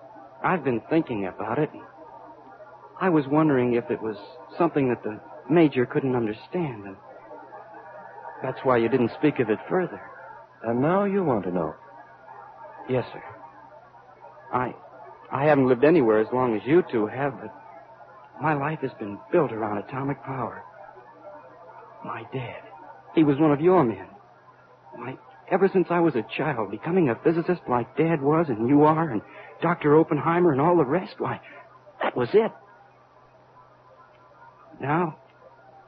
[SPEAKER 14] I've been thinking about it. I was wondering if it was something that the Major couldn't understand. And that's why you didn't speak of it further.
[SPEAKER 5] And now you want to know?
[SPEAKER 14] Yes, sir. I haven't lived anywhere as long as you two have, but my life has been built around atomic power. My dad, he was one of your men. Ever since I was a child, becoming a physicist like Dad was and you are and Dr. Oppenheimer and all the rest, why, that was it. Now,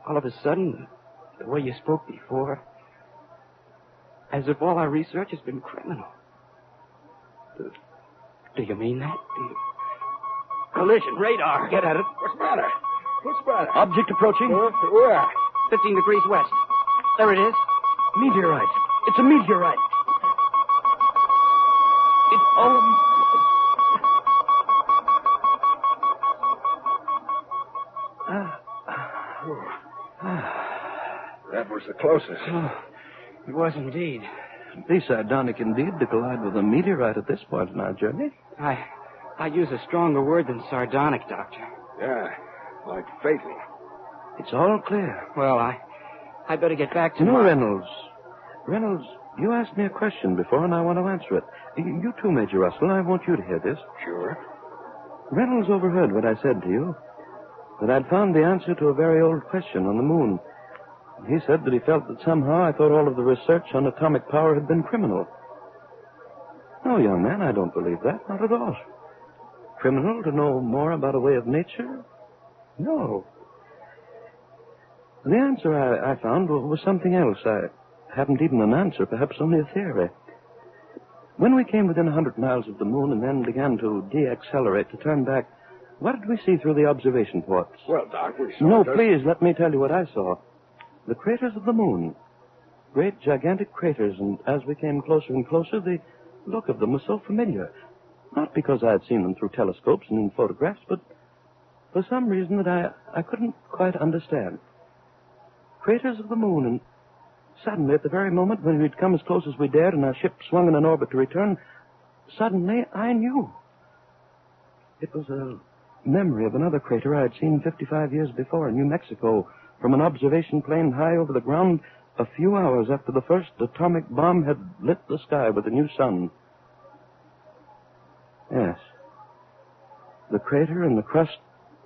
[SPEAKER 14] all of a sudden, the way you spoke before, as if all our research has been criminal. Do you mean that? Collision, radar.
[SPEAKER 5] Get at it.
[SPEAKER 20] What's the matter? What's the matter?
[SPEAKER 5] Object approaching.
[SPEAKER 20] Where?
[SPEAKER 14] 15 degrees west. There it is.
[SPEAKER 5] Meteorite. It's a meteorite.
[SPEAKER 20] That was the closest.
[SPEAKER 14] Oh, it was indeed.
[SPEAKER 11] Be sardonic indeed to collide with a meteorite at this point in our journey.
[SPEAKER 21] I use a stronger word than sardonic, Doctor.
[SPEAKER 20] Yeah, like fatal.
[SPEAKER 11] It's all clear.
[SPEAKER 21] Well, I better get back to
[SPEAKER 11] Reynolds, you asked me a question before, and I want to answer it. You too, Major Russell. I want you to hear this.
[SPEAKER 20] Sure.
[SPEAKER 11] Reynolds overheard what I said to you, that I'd found the answer to a very old question on the moon. He said that he felt that somehow I thought all of the research on atomic power had been criminal. No, young man, I don't believe that. Not at all. Criminal to know more about a way of nature? No. The answer I found was something else. I hadn't even an answer, perhaps only a theory. When we came within 100 miles of the moon and then began to deaccelerate, to turn back, what did we see through the observation ports?
[SPEAKER 20] Well, Doc, we saw...
[SPEAKER 11] No, please, let me tell you what I saw. The craters of the moon. Great, gigantic craters, and as we came closer and closer, the look of them was so familiar. Not because I had seen them through telescopes and in photographs, but for some reason that I couldn't quite understand. Craters of the moon, and suddenly, at the very moment when we'd come as close as we dared and our ship swung in an orbit to return, suddenly I knew. It was a memory of another crater I had seen 55 years before in New Mexico from an observation plane high over the ground a few hours after the first atomic bomb had lit the sky with a new sun. Yes. The crater in the crust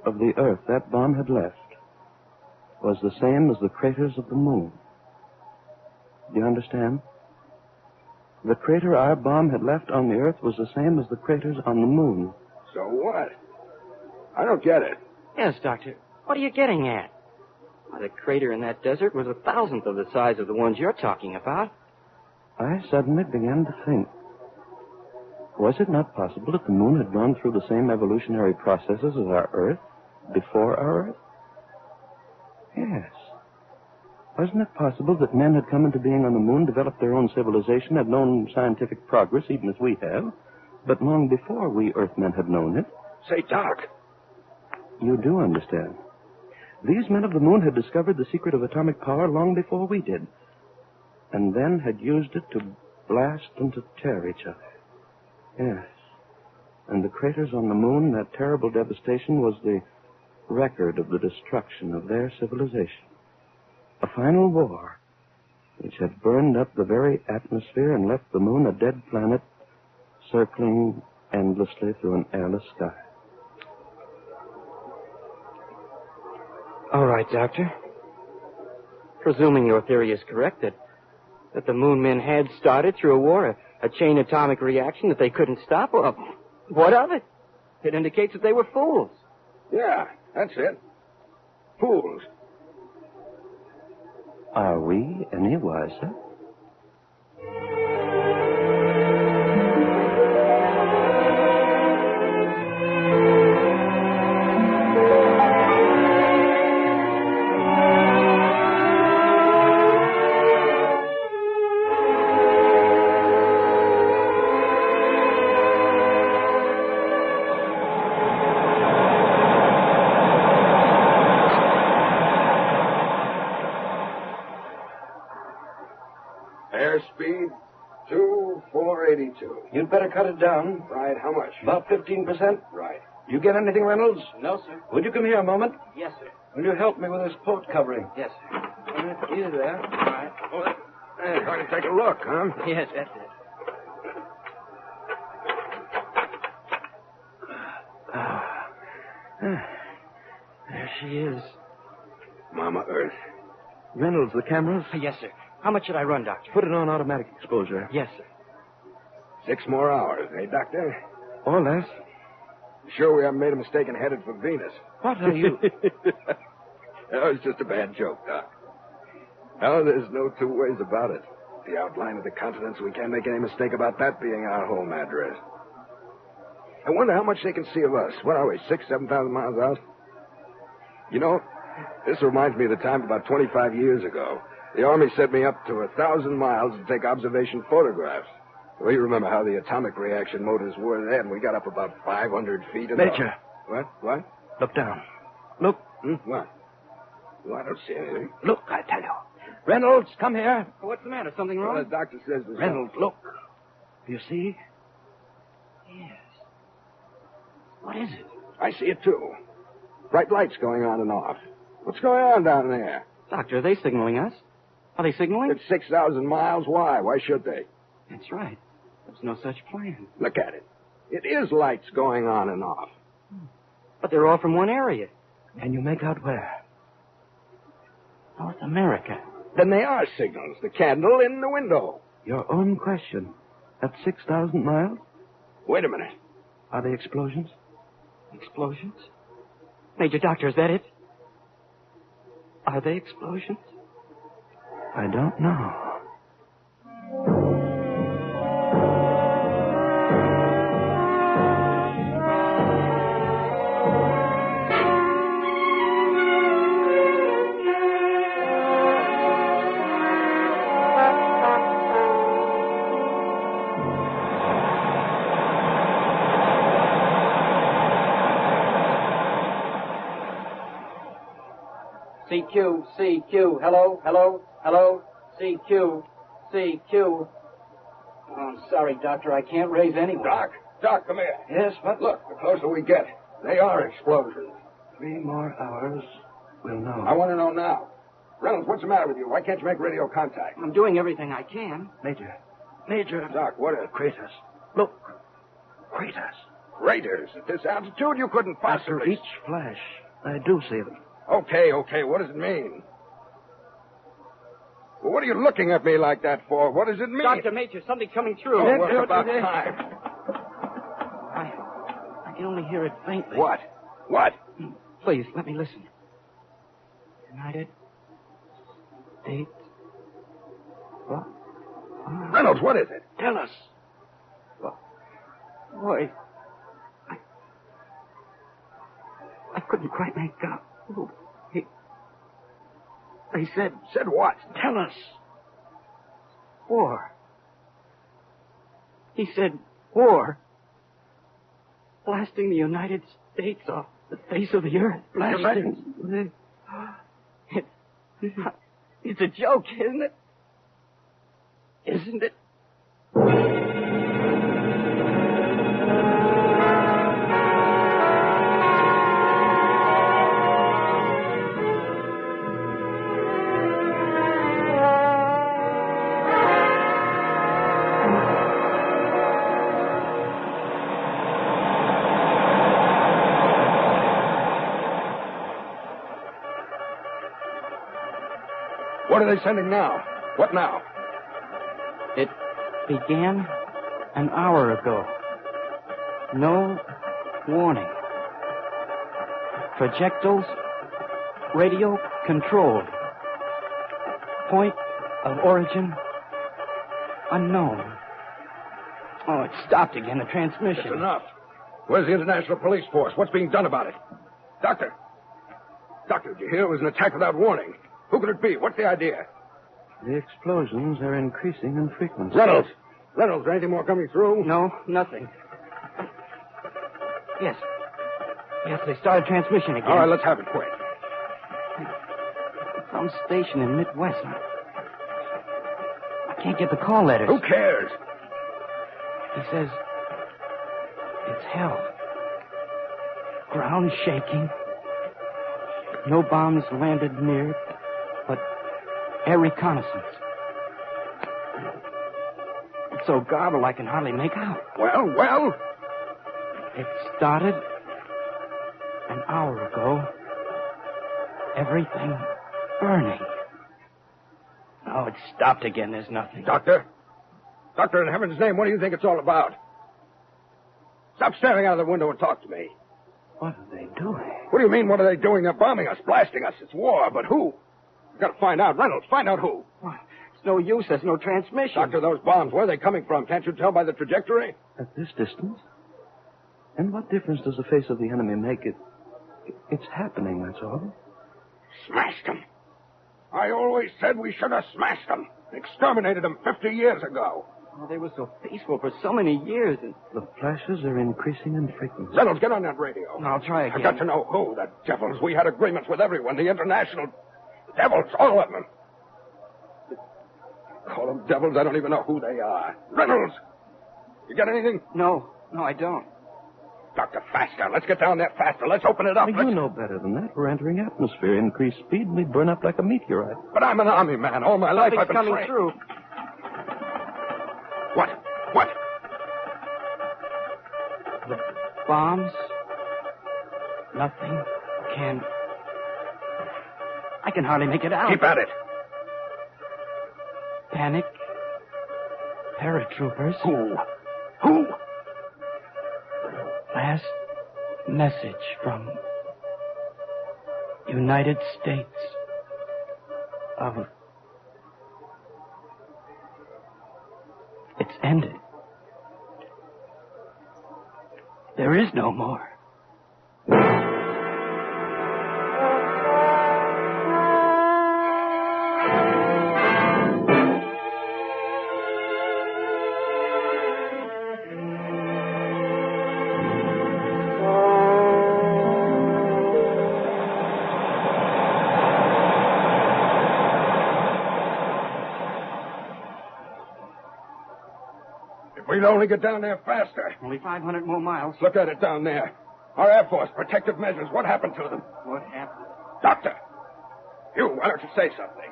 [SPEAKER 11] of the Earth that bomb had left was the same as the craters of the moon. Do you understand? The crater our bomb had left on the Earth was the same as the craters on the moon.
[SPEAKER 20] So what? I don't get it.
[SPEAKER 21] Yes, Doctor. What are you getting at? Why, the crater in that desert was 1,000th of the size of the ones you're talking about.
[SPEAKER 11] I suddenly began to think. Was it not possible that the moon had gone through the same evolutionary processes as our Earth before our Earth? Yes. Wasn't it possible that men had come into being on the moon, developed their own civilization, had known scientific progress, even as we have, but long before we Earthmen had known it?
[SPEAKER 20] Say, Doc.
[SPEAKER 11] You do understand. These men of the moon had discovered the secret of atomic power long before we did, and then had used it to blast and to tear each other. Yes. And the craters on the moon, that terrible devastation, was the record of the destruction of their civilization. A final war which had burned up the very atmosphere and left the moon a dead planet circling endlessly through an airless sky.
[SPEAKER 21] All right, Doctor. Presuming your theory is correct, that the moon men had started through a war, a chain atomic reaction that they couldn't stop, well, what of it? It indicates that they were fools.
[SPEAKER 20] Yeah, that's it. Fools.
[SPEAKER 11] Are we any wiser?
[SPEAKER 20] Airspeed 2482.
[SPEAKER 11] You'd better cut it down.
[SPEAKER 20] Right, how much?
[SPEAKER 11] About 15%.
[SPEAKER 20] Right.
[SPEAKER 11] You get anything, Reynolds?
[SPEAKER 21] No, sir.
[SPEAKER 11] Would you come here a moment?
[SPEAKER 21] Yes, sir.
[SPEAKER 11] Will you help me with this port covering?
[SPEAKER 21] Yes, sir.
[SPEAKER 11] You there.
[SPEAKER 21] All right.
[SPEAKER 20] Hey, trying to take a look, huh?
[SPEAKER 21] Yes, that's it. There she is.
[SPEAKER 20] Mama Earth.
[SPEAKER 11] Reynolds, the cameras?
[SPEAKER 21] Yes, sir. How much should I run, Doctor?
[SPEAKER 11] Put it on automatic exposure.
[SPEAKER 21] Yes, sir.
[SPEAKER 20] 6 more hours, eh, Doctor?
[SPEAKER 11] Or less.
[SPEAKER 20] Sure we haven't made a mistake and headed for Venus.
[SPEAKER 11] What are you...
[SPEAKER 20] That was just a bad joke, Doc. No, there's no two ways about it. The outline of the continents, we can't make any mistake about that being our home address. I wonder how much they can see of us. What are we, 6,000, 7,000 miles out? You know, this reminds me of the time about 25 years ago. The Army sent me up to 1,000 miles to take observation photographs. Well, you remember how the atomic reaction motors were then. We got up about 500 feet. And
[SPEAKER 11] Major.
[SPEAKER 20] What?
[SPEAKER 11] Look down. Look.
[SPEAKER 20] What? Well, I don't see anything.
[SPEAKER 11] Look, I tell you. Reynolds, come here.
[SPEAKER 21] What's the matter? Something wrong?
[SPEAKER 20] Well, the doctor says there's...
[SPEAKER 11] Reynolds, look. You see?
[SPEAKER 21] Yes. What is it?
[SPEAKER 20] I see it, too. Bright lights going on and off. What's going on down there?
[SPEAKER 21] Doctor, are they signaling us? Are they signaling?
[SPEAKER 20] It's 6,000 miles. Why? Why should they?
[SPEAKER 21] That's right. There's no such plan.
[SPEAKER 20] Look at it. It is lights going on and off.
[SPEAKER 21] But they're all from one area.
[SPEAKER 11] Can you make out where?
[SPEAKER 21] North America.
[SPEAKER 20] Then they are signals. The candle in the window.
[SPEAKER 11] Your own question. At 6,000 miles?
[SPEAKER 20] Wait a minute.
[SPEAKER 11] Are they explosions?
[SPEAKER 21] Explosions? Major Doctor, is that it? Are they explosions?
[SPEAKER 11] I don't know.
[SPEAKER 21] CQ, CQ, hello, hello, hello, CQ, CQ. Oh, I'm sorry, Doctor, I can't raise any.
[SPEAKER 20] Doc, come here.
[SPEAKER 21] Yes, what?
[SPEAKER 20] Look, the closer we get, they are explosions.
[SPEAKER 11] 3 more hours, we'll know.
[SPEAKER 20] I want to know now. Reynolds, what's the matter with you? Why can't you make radio contact?
[SPEAKER 21] I'm doing everything I can.
[SPEAKER 11] Major.
[SPEAKER 20] Doc, what is...
[SPEAKER 11] Craters. Look. Craters.
[SPEAKER 20] Craters? At this altitude, you couldn't possibly...
[SPEAKER 11] After each flash, I do see them.
[SPEAKER 20] Okay. What does it mean? Well, what are you looking at me like that for? What does it mean?
[SPEAKER 21] Dr. Major, something's coming through.
[SPEAKER 20] Oh, well, it's about time.
[SPEAKER 21] I can only hear it faintly.
[SPEAKER 20] What?
[SPEAKER 21] Please, let me listen. United States. What?
[SPEAKER 20] Reynolds, what is it?
[SPEAKER 11] Tell us.
[SPEAKER 21] Boy, I couldn't quite make out. They said...
[SPEAKER 20] Said what?
[SPEAKER 11] Tell us.
[SPEAKER 21] War. He said war. Blasting the United States off the face of the earth.
[SPEAKER 11] Blasting?
[SPEAKER 21] It's a joke, isn't it? Isn't it?
[SPEAKER 20] What are they sending now? What now?
[SPEAKER 21] It began an hour ago. No warning. Projectiles radio controlled. Point of origin unknown. Oh, it stopped again, the transmission.
[SPEAKER 20] It's enough. Where's the International Police Force? What's being done about it? Doctor, did you hear it was an attack without warning? Who could it be? What's the idea?
[SPEAKER 11] The explosions are increasing in frequency.
[SPEAKER 20] Reynolds, is there anything more coming through?
[SPEAKER 21] No, nothing. Yes, they started transmission again.
[SPEAKER 20] All right, let's have it quick.
[SPEAKER 21] Some station in Midwest. I can't get the call letters.
[SPEAKER 20] Who cares?
[SPEAKER 21] He says it's hell. Ground shaking. No bombs landed near, but air reconnaissance. It's so garbled I can hardly make out.
[SPEAKER 20] Well?
[SPEAKER 21] It started an hour ago. Everything burning. Oh, it stopped again. There's nothing.
[SPEAKER 20] Doctor, in heaven's name, what do you think it's all about? Stop staring out of the window and talk to me.
[SPEAKER 11] What are they doing?
[SPEAKER 20] What do you mean, what are they doing? They're bombing us, blasting us. It's war, but who? We've got to find out. Reynolds, find out who.
[SPEAKER 21] It's no use. There's no transmission.
[SPEAKER 20] Doctor, those bombs, where are they coming from? Can't you tell by the trajectory?
[SPEAKER 11] At this distance? And what difference does the face of the enemy make? It's happening, that's all.
[SPEAKER 20] Smashed them. I always said we should have smashed them. Exterminated them 50 years ago.
[SPEAKER 21] Oh, they were so peaceful for so many years. And...
[SPEAKER 11] The flashes are increasing in frequency.
[SPEAKER 20] Reynolds, get on that radio.
[SPEAKER 21] I'll try again.
[SPEAKER 20] I've got to know who. The devils. We had agreements with everyone. The international devils, all of them. Call them devils, I don't even know who they are. Reynolds! You got anything?
[SPEAKER 21] No, I don't.
[SPEAKER 20] Doctor, faster. Let's get down there faster. Let's open it up.
[SPEAKER 11] Well, you know better than that. We're entering atmosphere. Increased speed, and we burn up like a meteorite.
[SPEAKER 20] But I'm an army man. All my life I've been
[SPEAKER 21] coming
[SPEAKER 20] trained.
[SPEAKER 21] through.
[SPEAKER 20] What? What?
[SPEAKER 21] The bombs? Nothing. I can hardly make it out.
[SPEAKER 20] Keep at it.
[SPEAKER 21] Panic. Paratroopers.
[SPEAKER 20] Who?
[SPEAKER 21] Last message from United States of... It's ended. There is no more.
[SPEAKER 20] We'd only get down there faster.
[SPEAKER 21] Only 500 more miles.
[SPEAKER 20] Look at it down there. Our Air Force, protective measures. What happened to them?
[SPEAKER 21] What happened?
[SPEAKER 20] Doctor! You, why don't you say something?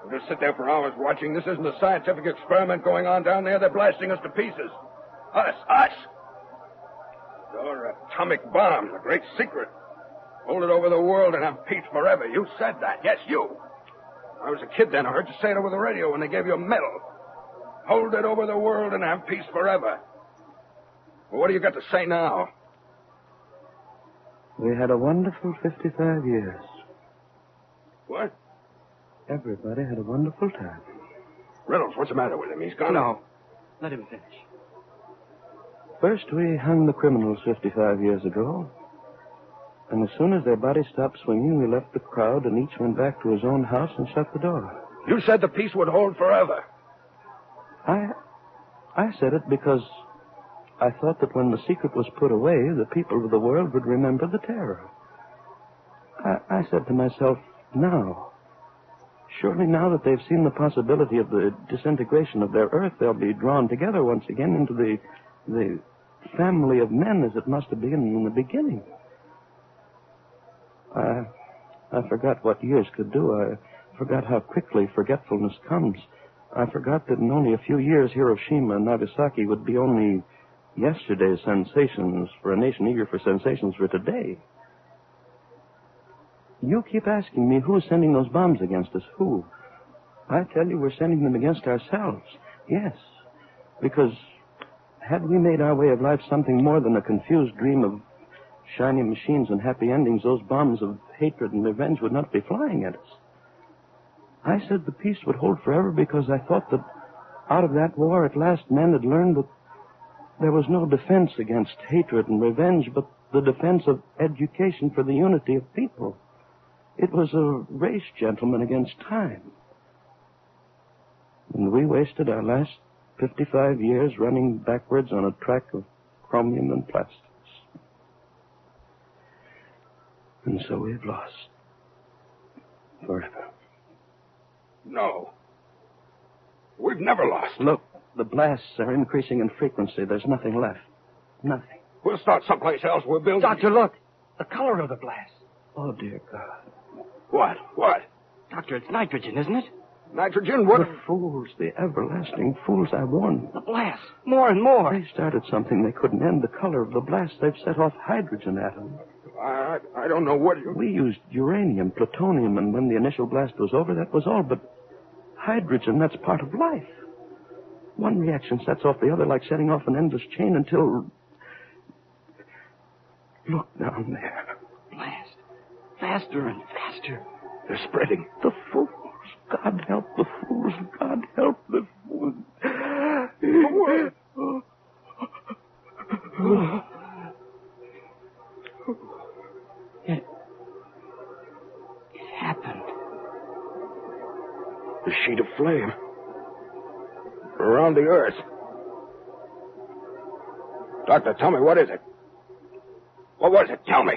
[SPEAKER 20] We'll just sit there for hours watching. This isn't a scientific experiment going on down there. They're blasting us to pieces. Us! Your atomic bombs, a great secret. Hold it over the world and have peace forever. You said that. Yes, you. I was a kid then. I heard you say it over the radio when they gave you a medal. Hold it over the world and have peace forever. Well, what do you got to say now?
[SPEAKER 11] We had a wonderful 55 years.
[SPEAKER 20] What?
[SPEAKER 11] Everybody had a wonderful time.
[SPEAKER 20] Reynolds, what's the matter with him? He's gone.
[SPEAKER 21] No. Let him finish.
[SPEAKER 11] First, we hung the criminals 55 years ago. And as soon as their bodies stopped swinging, we left the crowd and each went back to his own house and shut the door.
[SPEAKER 20] You said the peace would hold forever.
[SPEAKER 11] I said it because I thought that when the secret was put away, the people of the world would remember the terror. I said to myself, surely now that they've seen the possibility of the disintegration of their Earth, they'll be drawn together once again into the family of men as it must have been in the beginning. I forgot what years could do. I forgot how quickly forgetfulness comes. I forgot that in only a few years, Hiroshima and Nagasaki would be only yesterday's sensations for a nation eager for sensations for today. You keep asking me who's sending those bombs against us. Who? I tell you we're sending them against ourselves. Yes. Because had we made our way of life something more than a confused dream of shiny machines and happy endings, those bombs of hatred and revenge would not be flying at us. I said the peace would hold forever because I thought that out of that war at last men had learned that there was no defense against hatred and revenge, but the defense of education for the unity of people. It was a race, gentlemen, against time. And we wasted our last 55 years running backwards on a track of chromium and plastics. And so we've lost. Forever.
[SPEAKER 20] No. We've never lost.
[SPEAKER 11] Look, the blasts are increasing in frequency. There's nothing left. Nothing.
[SPEAKER 20] We'll start someplace else. We're building...
[SPEAKER 21] Doctor, look. The color of the blast.
[SPEAKER 11] Oh, dear God.
[SPEAKER 20] What?
[SPEAKER 21] Doctor, it's nitrogen, isn't it?
[SPEAKER 20] Nitrogen? What?
[SPEAKER 11] The fools, the everlasting fools, I warned.
[SPEAKER 21] The blast. More and more.
[SPEAKER 11] They started something they couldn't end. The color of the blast. They've set off hydrogen atoms.
[SPEAKER 20] I don't know what you...
[SPEAKER 11] We used uranium, plutonium, and when the initial blast was over, that was all. But hydrogen, that's part of life. One reaction sets off the other like setting off an endless chain until... Look down there.
[SPEAKER 21] Blast. Faster and faster.
[SPEAKER 20] They're spreading.
[SPEAKER 11] The fools. God help the fools. God help the fools.
[SPEAKER 21] It happened.
[SPEAKER 20] The sheet of flame. Around the earth. Doctor, tell me, what is it? What was it? Tell me.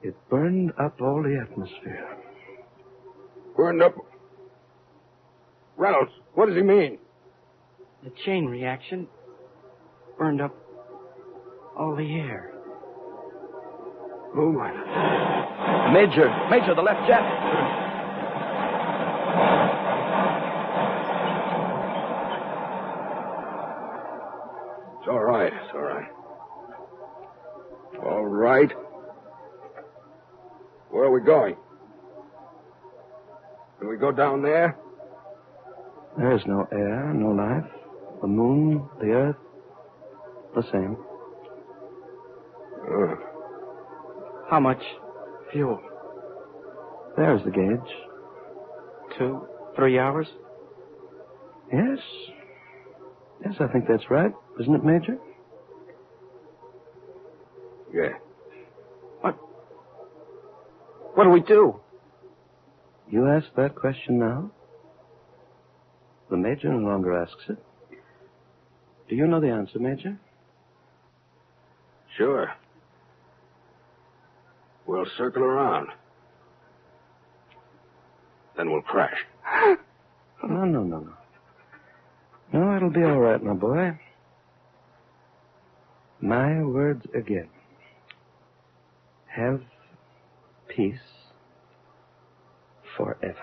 [SPEAKER 11] It burned up all the atmosphere.
[SPEAKER 20] Burned up? Reynolds, what does he mean?
[SPEAKER 21] The chain reaction burned up all the air.
[SPEAKER 20] Oh, my.
[SPEAKER 11] Major, the left jet.
[SPEAKER 20] It's all right. It's all right. All right. Where are we going? Can we go down there?
[SPEAKER 11] There's no air, no life. The moon, the earth, the same.
[SPEAKER 21] How much fuel?
[SPEAKER 11] There's the gauge.
[SPEAKER 21] 2, 3 hours?
[SPEAKER 11] Yes. Yes, I think that's right. Isn't it, Major?
[SPEAKER 20] Yeah.
[SPEAKER 21] What do we do?
[SPEAKER 11] You ask that question now? The Major no longer asks it. Do you know the answer, Major?
[SPEAKER 20] Sure. We'll circle around. Then we'll crash.
[SPEAKER 11] No. No, it'll be all right, my boy. My words again. Have peace forever.